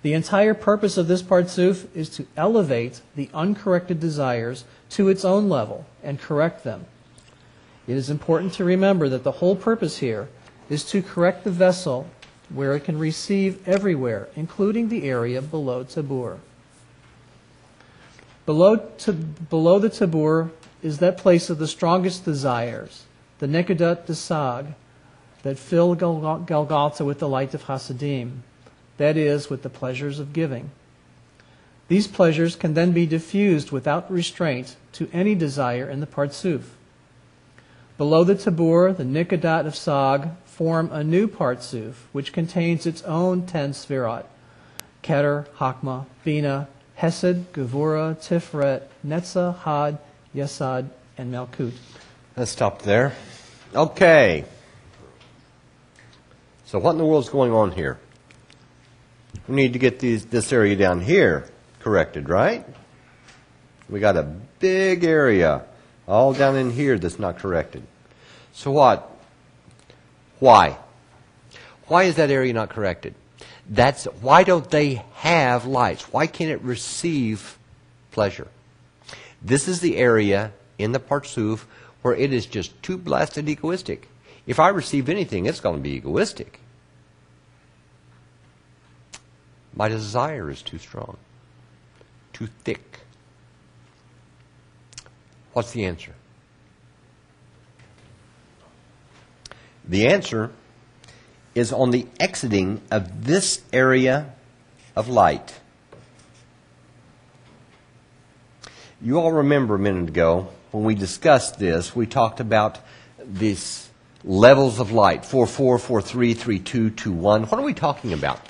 The entire purpose of this Partzuf is to elevate the uncorrected desires to its own level and correct them. It is important to remember that the whole purpose here is to correct the vessel where it can receive everywhere, including the area below Tabor. Below the Tabor is that place of the strongest desires, the Nekudot de SAG, that fill Golgotha with the light of Hasadim, that is, with the pleasures of giving. These pleasures can then be diffused without restraint to any desire in the Partzuf. Below the Tabor, the Nekudot of SAG form a new Partzuf, which contains its own 10 Sfirot: Keter, Hakma, Bina, Hesed, Gevura, Tiferet, Netzah, Had, Yesod, and Malkut. Let's stop there. Okay. So what in the world is going on here? We need to get this area down here corrected, right? We got a big area all down in here that's not corrected. So what? Why? Why is that area not corrected? Why don't they have lights? Why can't it receive pleasure? This is the area in the Partzuf where it is just too blasted egoistic. If I receive anything, it's going to be egoistic. My desire is too strong, too thick. What's the answer? The answer is on the exiting of this area of light. You all remember a minute ago when we discussed this, we talked about these levels of light, 4-4, 4-3, 3-2, 2-1. What are we talking about?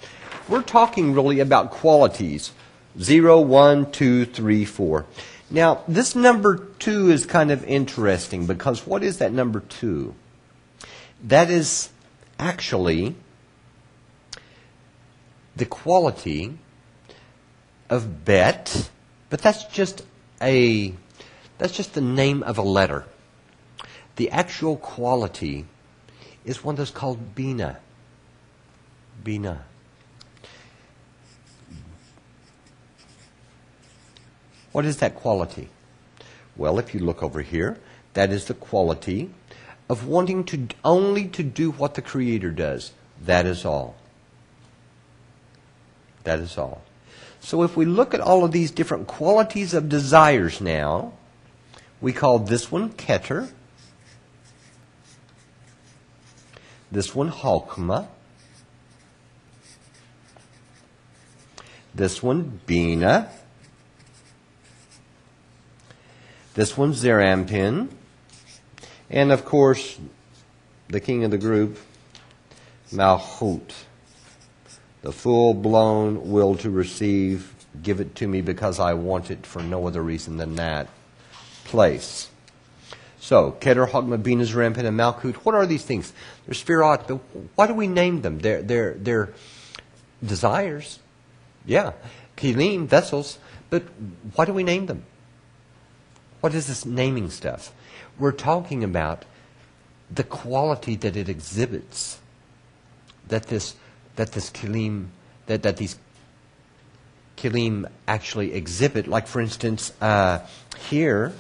We're talking really about qualities, 0, 1, 2, 3, 4. Now, this number 2 is kind of interesting because what is that number 2? That is actually the quality of bet, but that's just the name of a letter. The actual quality is one that's called Bina. Bina. What is that quality? Well, if you look over here, that is the quality of wanting to only to do what the Creator does. That is all. That is all. So if we look at all of these different qualities of desires now, we call this one Keter, this one Halkma, this one Bina, this one Zerampin, and of course, the king of the group, Malchut, the full-blown will to receive, give it to me because I want it for no other reason than that place. So, Keter, Hagma, Bina, Zerampin, and Malchut, what are these things? They're Sfirot, but why do we name them? They're desires. Yeah, Kelim, vessels, but why do we name them? What is this naming stuff? We're talking about the quality that it exhibits, that these kelim actually exhibit. Like for instance, here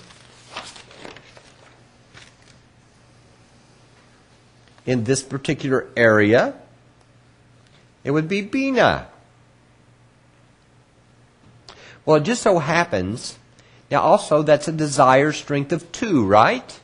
in this particular area, it would be Bina. Well, it just so happens. Now, also, that's a desire strength of 2, right?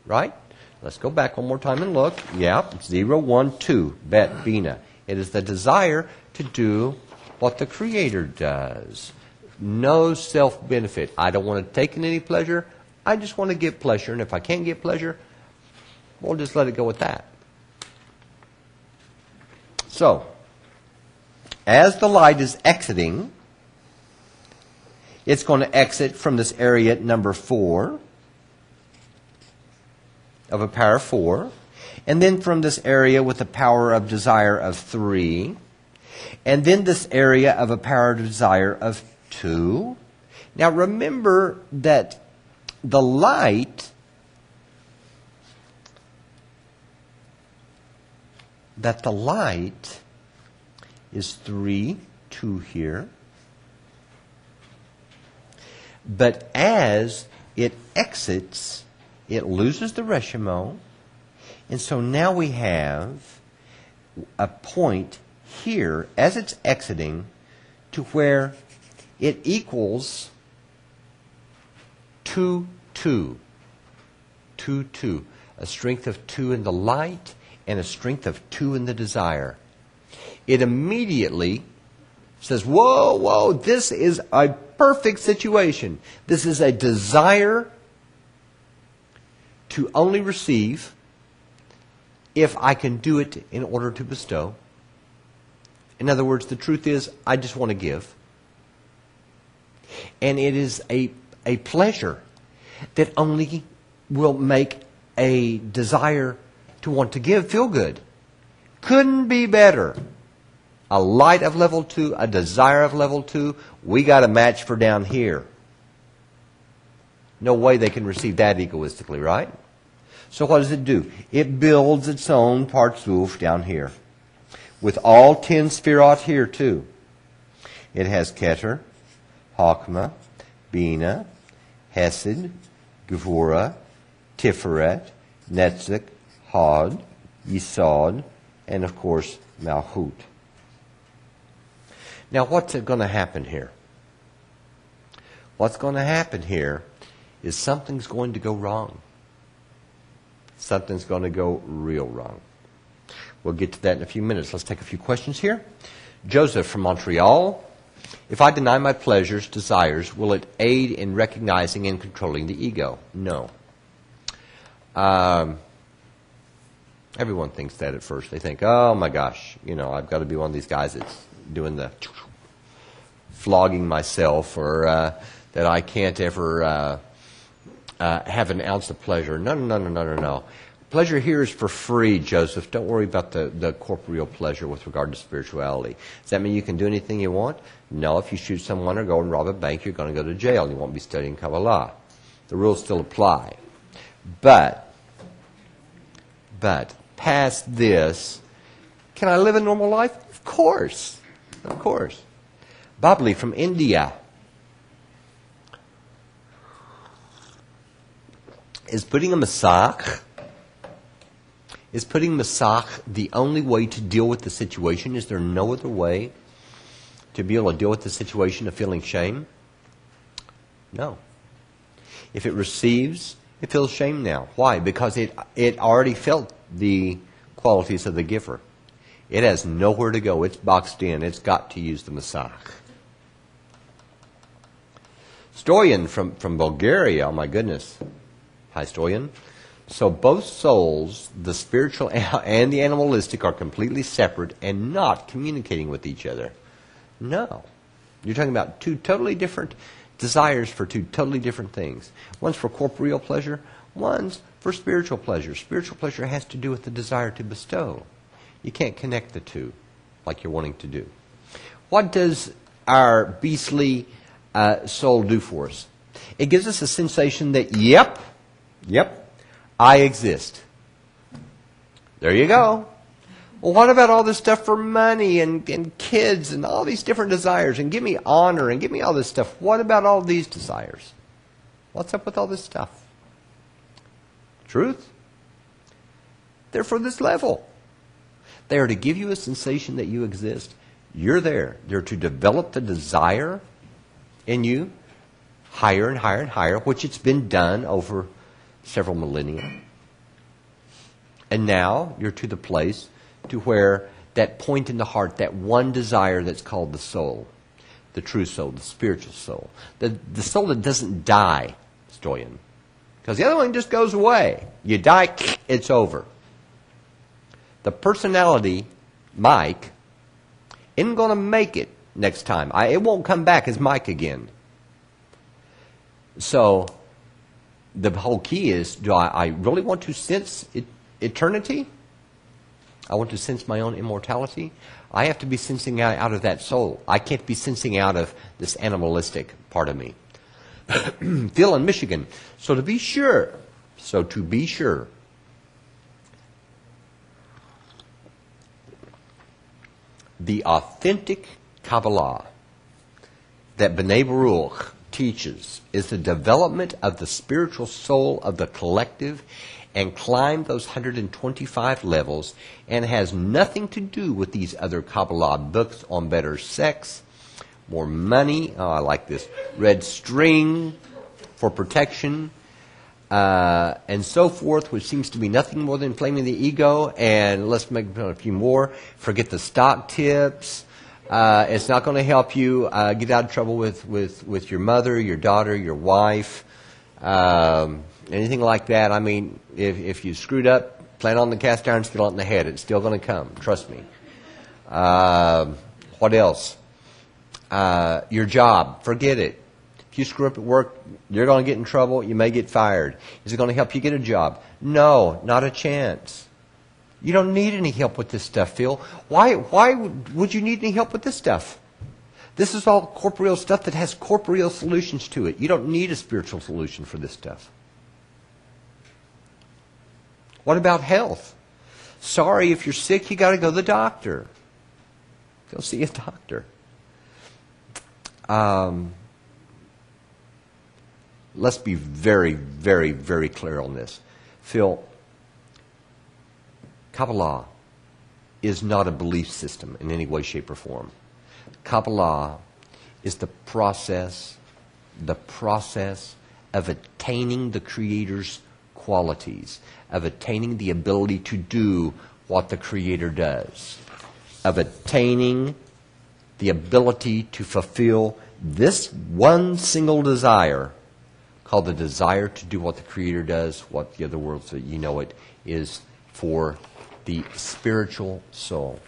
Right? Let's go back one more time and look. Yeah, 0, 1, 2, bet, Bina. It is the desire to do what the Creator does. No self-benefit. I don't want to take in any pleasure. I just want to get pleasure. And if I can't get pleasure, we'll just let it go with that. So, as the light is exiting, it's going to exit from this area at number 4 of a power 4, and then from this area with a power of desire of 3. And then this area of a power of desire of 2. Now remember that the light is 3, 2 here. But as it exits, it loses the reshimo. And so now we have a point here as it's exiting to where it equals 2, 2. 2, 2. A strength of 2 in the light and a strength of 2 in the desire. It immediately says, whoa, whoa, this is a perfect situation. This is a desire to only receive if I can do it in order to bestow. In other words, the truth is, I just want to give. And it is a pleasure that only will make a desire to want to give feel good. Couldn't be better. A light of level 2, a desire of level 2, we got a match for down here. No way they can receive that egoistically, right? So what does it do? It builds its own Partzuf down here. With all 10 Sfirot here too. It has Keter, Hakma, Bina, Hesed, Gevura, Tiferet, Netzik, Hod, Yisod, and of course Malchut. Now what's going to happen here? What's going to happen here is something's going to go wrong. Something's going to go real wrong. We'll get to that in a few minutes. Let's take a few questions here. Joseph from Montreal. If I deny my pleasures, desires, will it aid in recognizing and controlling the ego? No. Everyone thinks that at first. They think, oh my gosh, I've got to be one of these guys that's doing the flogging myself, or that I can't ever have an ounce of pleasure. No. Pleasure here is for free, Joseph. Don't worry about the corporeal pleasure with regard to spirituality. Does that mean you can do anything you want? No. If you shoot someone or go and rob a bank, you're going to go to jail. You won't be studying Kabbalah. The rules still apply. But past this, can I live a normal life? Of course. Of course. Babli from India. Is putting masach the only way to deal with the situation? Is there no other way to be able to deal with the situation of feeling shame? No. If it receives, it feels shame now. Why? Because it already felt the qualities of the giver. It has nowhere to go. It's boxed in. It's got to use the masach. Stoyan from Bulgaria. Oh my goodness. Hi, Stoyan. So both souls, the spiritual and the animalistic, are completely separate and not communicating with each other. No. You're talking about two totally different desires for two totally different things. One's for corporeal pleasure, one's for spiritual pleasure. Spiritual pleasure has to do with the desire to bestow. You can't connect the two like you're wanting to do. What does our beastly soul do for us? It gives us a sensation that, yep, I exist. There you go. Well, what about all this stuff for money and kids and all these different desires, and give me honor and give me all this stuff? What about all these desires? What's up with all this stuff? Truth? They're for this level. They are to give you a sensation that you exist. You're there. They're to develop the desire in you higher and higher and higher, which it's been done over several millennia. And now you're to the place to where that point in the heart, that one desire that's called the soul, the true soul, the spiritual soul, the soul that doesn't die, Stoyan. Because the other one just goes away. You die, it's over. The personality, Mike, isn't going to make it next time. It won't come back as Mike again. So the whole key is, do I really want to sense eternity? I want to sense my own immortality. I have to be sensing out of that soul. I can't be sensing out of this animalistic part of me. Phil in Michigan. So to be sure, the authentic Kabbalah that B'nai Baruch teaches is the development of the spiritual soul of the collective and climb those 125 levels, and has nothing to do with these other Kabbalah books on better sex, more money, oh, I like this, red string for protection, and so forth, which seems to be nothing more than inflaming the ego. And let's make a few more. Forget the stock tips. It's not going to help you get out of trouble with your mother, your daughter, your wife, anything like that. I mean, if you screwed up, plan on the cast iron skillet in the head. It's still going to come. Trust me. What else? Your job. Forget it. If you screw up at work, you're going to get in trouble. You may get fired. Is it going to help you get a job? No, not a chance. You don't need any help with this stuff, Phil. Why would you need any help with this stuff? This is all corporeal stuff that has corporeal solutions to it. You don't need a spiritual solution for this stuff. What about health? Sorry, if you're sick, you got to go to the doctor. Go see a doctor. Let's be very, very, very clear on this. Phil, Kabbalah is not a belief system in any way, shape, or form. Kabbalah is the process of attaining the Creator's qualities, of attaining the ability to do what the Creator does, of attaining the ability to fulfill this one single desire called the desire to do what the Creator does, what the other worlds that you know it is for the spiritual soul.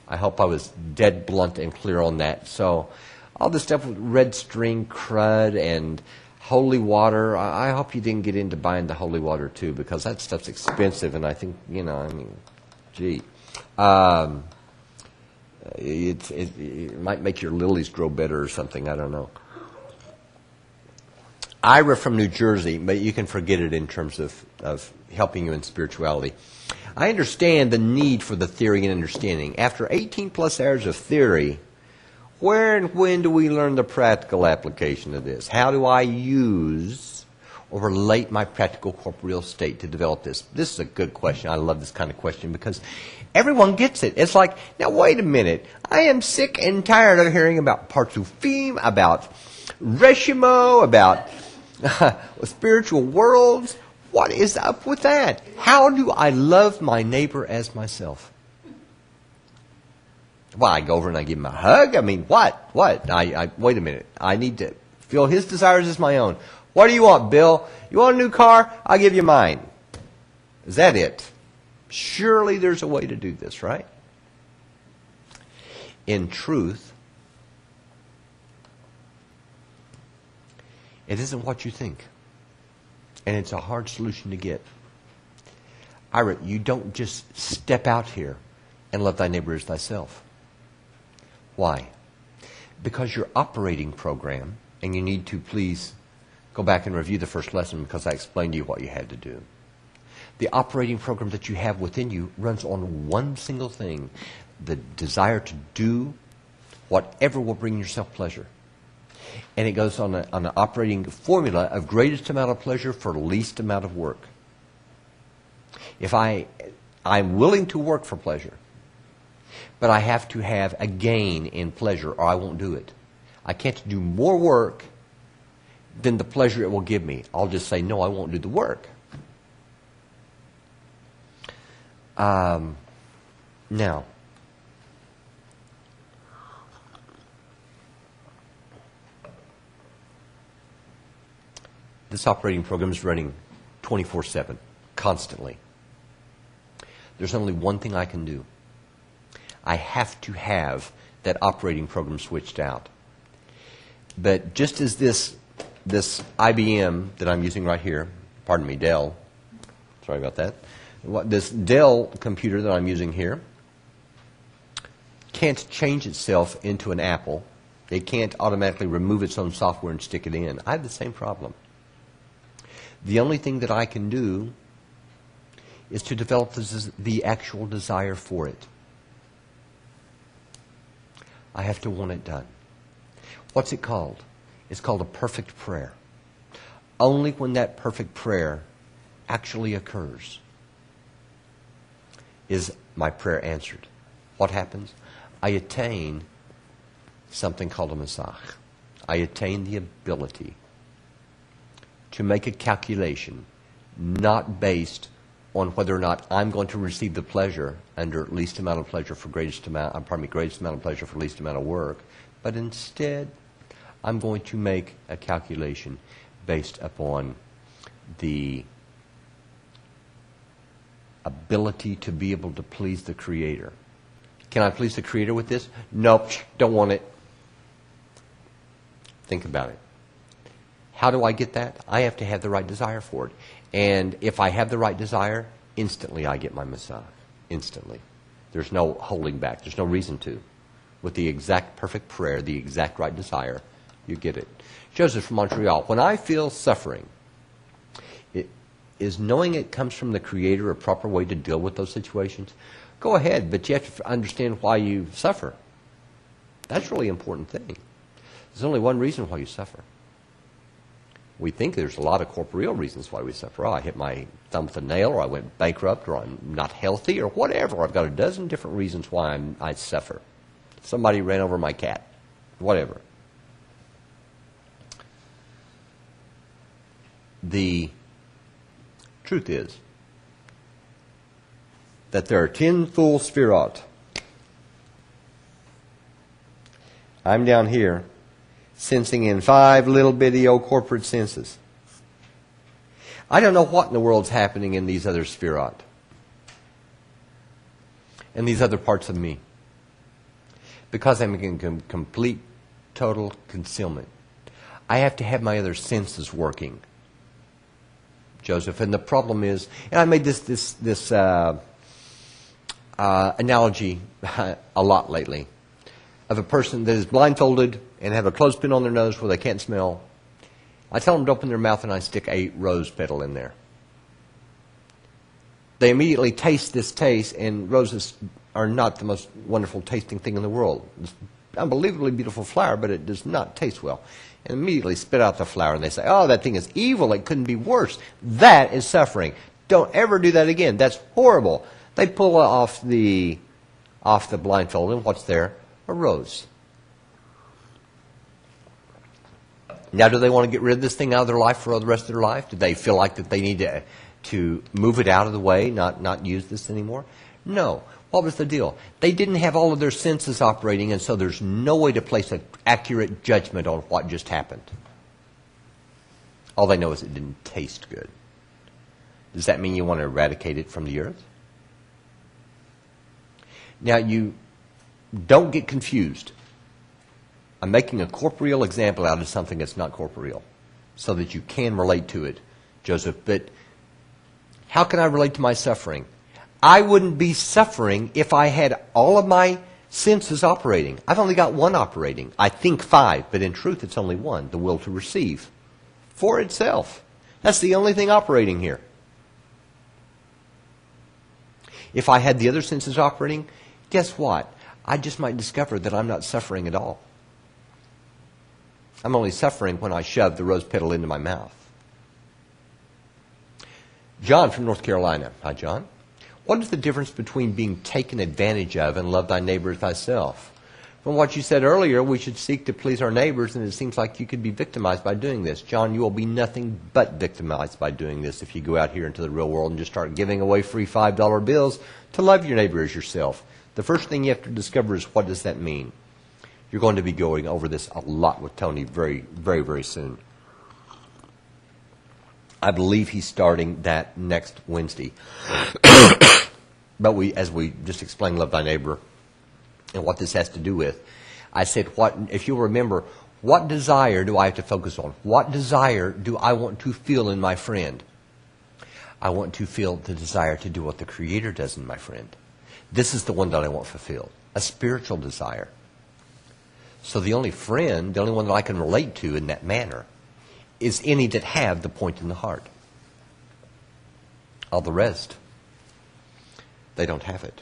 I hope I was dead blunt and clear on that. So all this stuff with red string crud and holy water, I hope you didn't get into buying the holy water too, because that stuff's expensive, and I think, gee. It might make your lilies grow better or something, I don't know. Ira from New Jersey, but you can forget it in terms of helping you in spirituality. I understand the need for the theory and understanding. After 18 plus hours of theory, where and when do we learn the practical application of this? How do I use or relate my practical corporeal state to develop this? This is a good question. I love this kind of question because everyone gets it. It's like, now wait a minute. I am sick and tired of hearing about Partzufim, about Reshimo, about spiritual worlds. What is up with that? How do I love my neighbor as myself? Well, I go over and I give him a hug. I mean, what? I wait a minute. I need to feel his desires as my own. What do you want, Bill? You want a new car? I'll give you mine. Is that it? Surely there's a way to do this, right? In truth, it isn't what you think. And it's a hard solution to get. Ira, you don't just step out here and love thy neighbor as thyself. Why? Because your operating program, and you need to please go back and review the first lesson because I explained to you what you had to do. The operating program that you have within you runs on one single thing, the desire to do whatever will bring yourself pleasure. And it goes on an operating formula of greatest amount of pleasure for least amount of work. If I'm willing to work for pleasure, but I have to have a gain in pleasure or I won't do it. I can't do more work than the pleasure it will give me. I'll just say, no, I won't do the work. Now, this operating program is running 24/7, constantly. There's only one thing I can do. I have to have that operating program switched out. But just as this IBM that I'm using right here, pardon me, Dell, this Dell computer that I'm using here can't change itself into an apple. It can't automatically remove its own software and stick it in. I have the same problem. The only thing that I can do is to develop the actual desire for it. I have to want it done. What's it called? It's called a perfect prayer. Only when that perfect prayer actually occurs is my prayer answered. What happens? I attain something called a masach. I attain the ability to make a calculation not based on whether or not I'm going to receive the pleasure under least amount of pleasure for greatest amount of pleasure for least amount of work, but instead I'm going to make a calculation based upon the ability to be able to please the Creator. Can I please the Creator with this? Nope, don't want it. Think about it. How do I get that? I have to have the right desire for it. And if I have the right desire, instantly I get my massage. Instantly. There's no holding back. There's no reason to. With the exact perfect prayer, the exact right desire, you get it. Joseph from Montreal, when I feel suffering, is knowing it comes from the Creator a proper way to deal with those situations? Go ahead, but you have to understand why you suffer. That's a really important thing. There's only one reason why you suffer. We think there's a lot of corporeal reasons why we suffer. Oh, I hit my thumb with a nail, or I went bankrupt, or I'm not healthy, or whatever. I've got a dozen different reasons why I suffer. Somebody ran over my cat. Whatever. The truth is that there are 10 full sphirot. I'm down here sensing in 5 little bitty old corporate senses. I don't know what in the world's happening in these other sphirot and these other parts of me, because I'm in complete, total concealment. I have to have my other senses working, Joseph. And the problem is, and I made this analogy a lot lately, of a person that is blindfolded and have a clothespin on their nose where they can't smell. I tell them to open their mouth and I stick a rose petal in there. They immediately taste this taste, and roses are not the most wonderful tasting thing in the world. It's an unbelievably beautiful flower, but it does not taste well. And immediately spit out the flower and they say, oh, that thing is evil, it couldn't be worse. That is suffering. Don't ever do that again. That's horrible. They pull off the blindfold, and what's there? A rose. Now, do they want to get rid of this thing out of their life for the rest of their life? Do they feel like that they need to move it out of the way, not use this anymore? No. What was the deal? They didn't have all of their senses operating, and so there's no way to place an accurate judgment on what just happened. All they know is it didn't taste good. Does that mean you want to eradicate it from the earth? Now, you don't get confused. I'm making a corporeal example out of something that's not corporeal so that you can relate to it, Joseph. But how can I relate to my suffering? I wouldn't be suffering if I had all of my senses operating. I've only got one operating. I think 5, but in truth it's only one, the will to receive for itself. That's the only thing operating here. If I had the other senses operating, guess what? I just might discover that I'm not suffering at all. I'm only suffering when I shove the rose petal into my mouth. John from North Carolina. Hi, John. What is the difference between being taken advantage of and love thy neighbor as thyself? From what you said earlier, we should seek to please our neighbors, and it seems like you could be victimized by doing this. John, you will be nothing but victimized by doing this if you go out here into the real world and just start giving away free $5 bills to love your neighbor as yourself. The first thing you have to discover is, what does that mean? You're going to be going over this a lot with Tony very, very, very soon. I believe he's starting that next Wednesday. But as we just explained, love thy neighbor, and what this has to do with, I said, if you'll remember, what desire do I have to focus on? What desire do I want to feel in my friend? I want to feel the desire to do what the Creator does in my friend. This is the one that I want fulfilled, a spiritual desire. So the only friend, the only one that I can relate to in that manner, is any that have the point in the heart. All the rest, they don't have it.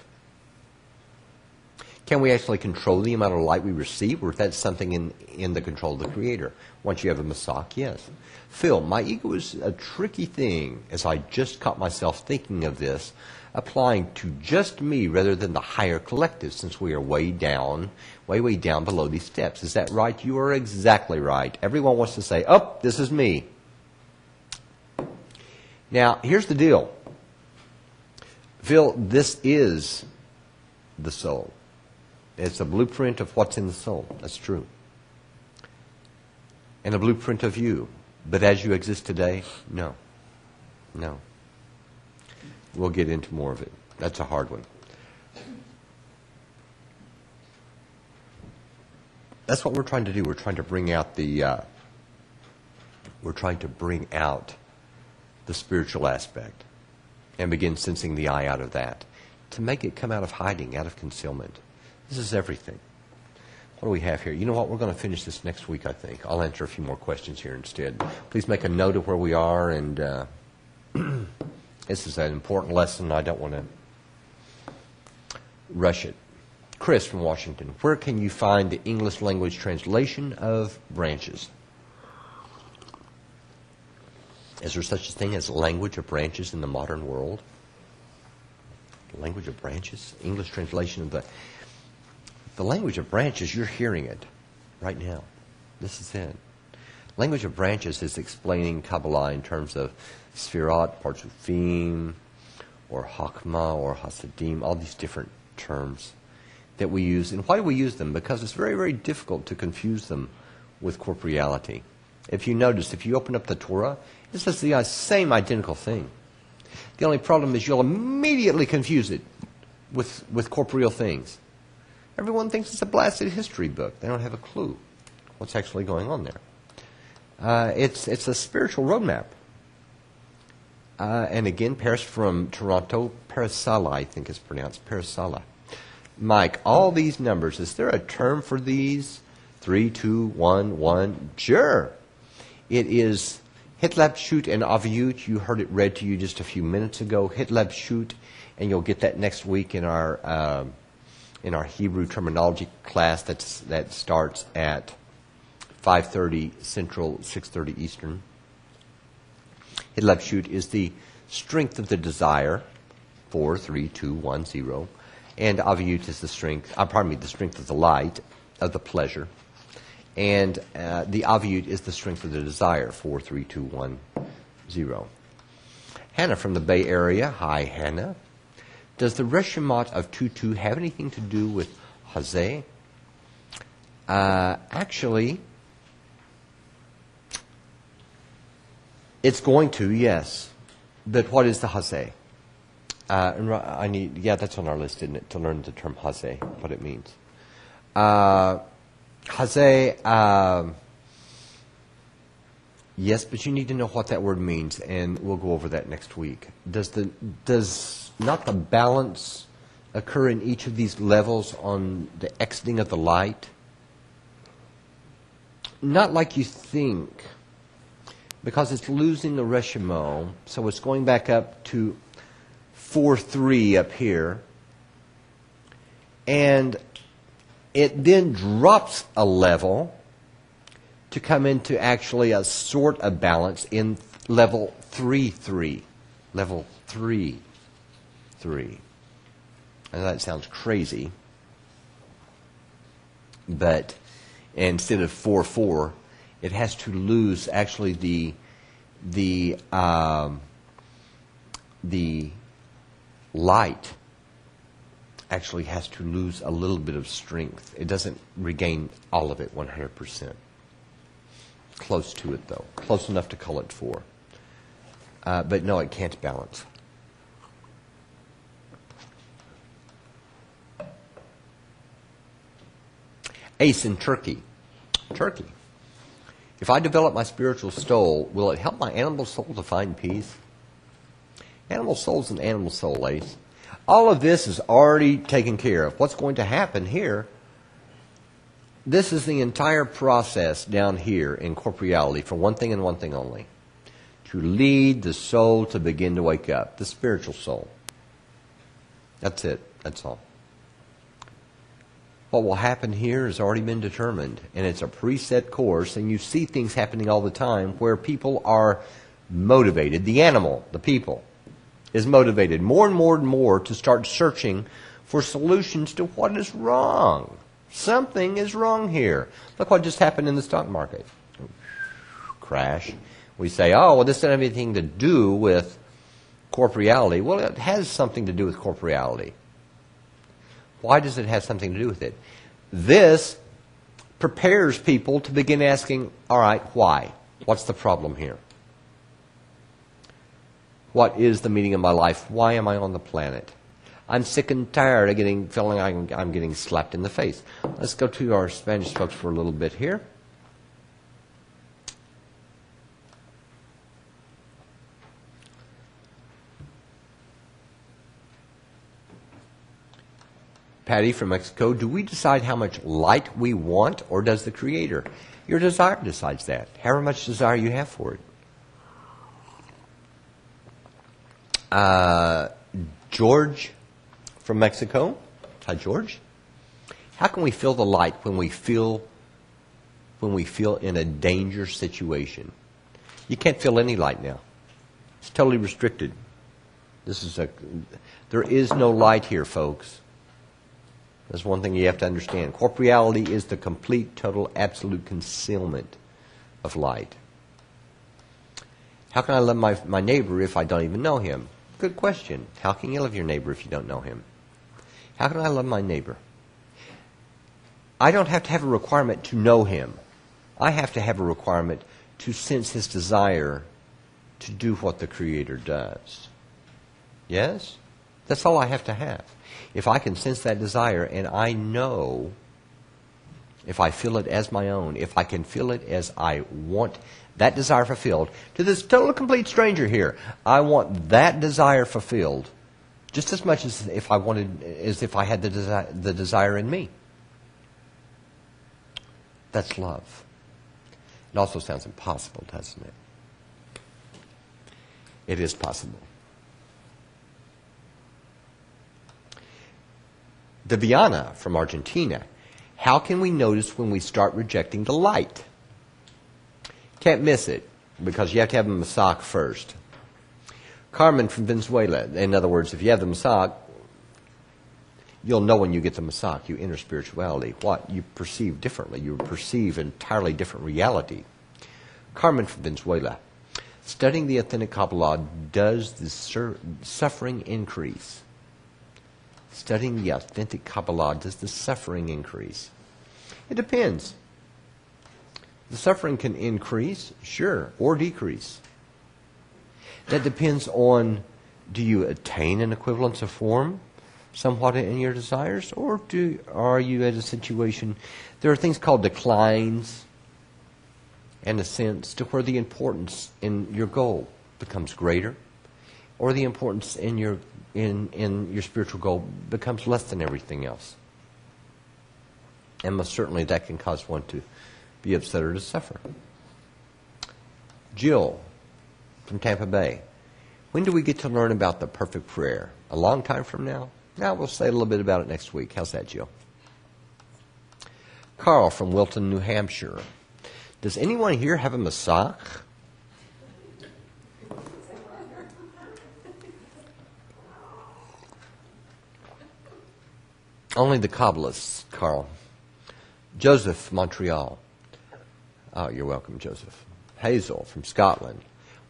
Can we actually control the amount of light we receive, or is that something in the control of the Creator? Once you have a Masak, yes. Phil, my ego is a tricky thing, as I just caught myself thinking of this, applying to just me rather than the higher collective, since we are way down below these steps. Is that right? You are exactly right. Everyone wants to say, oh, this is me. Now, here's the deal. Phil, this is the soul. It's a blueprint of what's in the soul. That's true. And a blueprint of you. But as you exist today, no. No. We'll get into more of it. That's a hard one. That's what we're trying to do. We're trying to bring out the spiritual aspect and begin sensing the I out of that, to make it come out of hiding, out of concealment. This is everything. What do we have here? You know what? We're going to finish this next week, I think. I'll answer a few more questions here instead. Please make a note of where we are, and this is an important lesson. I don't want to rush it. Chris from Washington, where can you find the English language translation of branches? Is there such a thing as language of branches in the modern world? Language of branches? English translation of the language of branches, you're hearing it right now. This is it. Language of branches is explaining Kabbalah in terms of Sfirot, Partzufim, or Hakma, or Hasidim, all these different terms that we use. And why do we use them? Because it's very, very difficult to confuse them with corporeality. If you notice, if you open up the Torah, it says the same identical thing. The only problem is you'll immediately confuse it with corporeal things. Everyone thinks it's a blasted history book. They don't have a clue what's actually going on there. It's a spiritual roadmap. And again, Paris from Toronto, Parasala, I think it's pronounced, Parasala. Mike, all these numbers, is there a term for these? 3, 2, 1, 1? Sure. It is Hitlab-Shut and Aviut. You heard it read to you just a few minutes ago. Hitlab-Shut, and you'll get that next week in our Hebrew terminology class that starts at 5:30 Central, 6:30 Eastern. Hitlab-Shut is the strength of the desire, 4, 3, 2, 1, 0. And Aviut is the strength of the light, of the pleasure. And the Aviut is the strength of the desire, 4, 3, 2, 1, 0. Hannah from the Bay Area. Hi, Hannah. Does the Reshimot of 2-2 have anything to do with Hazeh? Actually, it's going to, yes. But what is the Hazeh? That's on our list, isn't it? To learn the term Hazeh, what it means. Hazeh, yes, but you need to know what that word means, and we'll go over that next week. Does not the balance occur in each of these levels on the exiting of the light? Not like you think, because it's losing the Reshimo, so it's going back up to 4-3 up here, and it then drops a level to come into actually a sort of balance in level 3-3. Level 3-3. I know that sounds crazy, but instead of 4-4, it has to lose actually the light actually has to lose a little bit of strength. It doesn't regain all of it 100%. Close to it, though. Close enough to call it 4. But no, it can't balance. Ace in Turkey. Turkey. If I develop my spiritual soul, will it help my animal soul to find peace? Animal soul's an animal soul, Ace. All of this is already taken care of. What's going to happen here, this is the entire process down here in corporeality for one thing and one thing only. To lead the soul to begin to wake up, the spiritual soul. That's it. That's all. What will happen here has already been determined, and it's a preset course, and you see things happening all the time where people are motivated. The animal, the people, is motivated more and more and more to start searching for solutions to what is wrong. Something is wrong here. Look what just happened in the stock market. Crash. We say, oh, well, this doesn't have anything to do with corporeality. Well, it has something to do with corporeality. Why does it have something to do with it? This prepares people to begin asking, all right, why? What's the problem here? What is the meaning of my life? Why am I on the planet? I'm sick and tired of feeling I'm getting slapped in the face. Let's go to our Spanish folks for a little bit here. Patty from Mexico, do we decide how much light we want, or does the Creator? Your desire decides that. However much desire you have for it. George from Mexico. Hi, George. How can we feel the light when we feel in a danger situation? You can't feel any light now. It's totally restricted. There is no light here, folks. That's one thing you have to understand. Corporeality is the complete, total, absolute concealment of light. How can I love my neighbor if I don't even know him? Good question. How can you love your neighbor if you don't know him? How can I love my neighbor? I don't have to have a requirement to know him. I have to have a requirement to sense his desire to do what the Creator does. Yes? That's all I have to have. If I can sense that desire and I know, if I feel it as my own, if I can feel it as I want that desire fulfilled, to this total complete stranger here, I want that desire fulfilled just as much as if I had the desire in me. That's love. It also sounds impossible, doesn't it? It is possible. Viviana from Argentina. How can we notice when we start rejecting the light? Can't miss it, because you have to have a massage first. Carmen from Venezuela. In other words, if you have the massage, you'll know when you get the massage. You enter spirituality. What? You perceive differently. You perceive an entirely different reality. Carmen from Venezuela. Studying the authentic Kabbalah, does the suffering increase? Studying the authentic Kabbalah, does the suffering increase? It depends. The suffering can increase, sure, or decrease. That depends on, do you attain an equivalence of form somewhat in your desires, or are you at a situation, there are things called declines and ascents to where the importance in your goal becomes greater, or the importance in your spiritual goal becomes less than everything else. And most certainly that can cause one to be upset or to suffer. Jill from Tampa Bay. When do we get to learn about the perfect prayer? A long time from now? Now we'll say a little bit about it next week. How's that, Jill? Carl from Wilton, New Hampshire. Does anyone here have a massage? Only the Kabbalists, Carl. Joseph, Montreal. Oh, you're welcome, Joseph. Hazel from Scotland.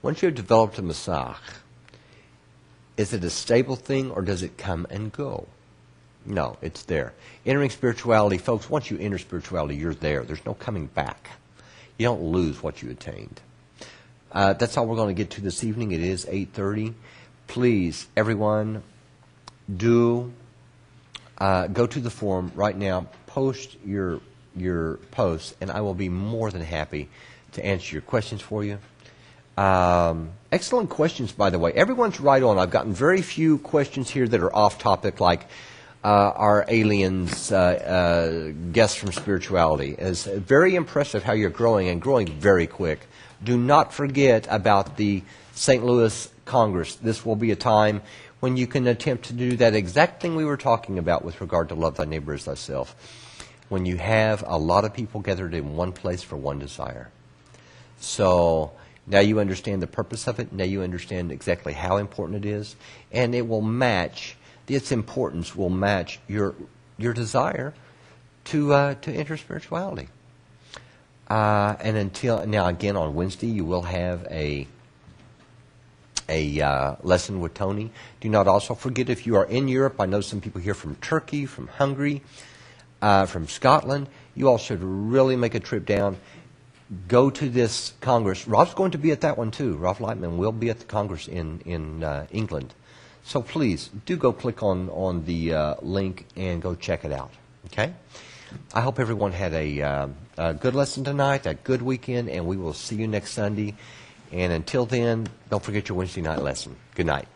Once you have developed a massage, is it a stable thing or does it come and go? No, it's there. Entering spirituality, folks, once you enter spirituality, you're there. There's no coming back. You don't lose what you attained. That's all we're going to get to this evening. It is 8:30. Please, everyone, do go to the forum right now. Post your posts, and I will be more than happy to answer your questions for you. Excellent questions, by the way. Everyone's right on. I've gotten very few questions here that are off topic, like are aliens guests from spirituality. It's very impressive how you're growing and growing very quick. Do not forget about the St. Louis Congress. This will be a time when you can attempt to do that exact thing we were talking about with regard to love thy neighbor as thyself. When you have a lot of people gathered in one place for one desire. So now you understand the purpose of it. Now you understand exactly how important it is. And it will match, its importance will match your desire to enter spirituality. And until now, again, on Wednesday, you will have a lesson with Tony. Do not also forget, if you are in Europe, I know some people here from Turkey, from Hungary, from Scotland. You all should really make a trip down. Go to this Congress. Rob's going to be at that one too. Rob Lightman will be at the Congress in England. So please, do go click on the link and go check it out. Okay? I hope everyone had a good lesson tonight, a good weekend, and we will see you next Sunday. And until then, don't forget your Wednesday night lesson. Good night.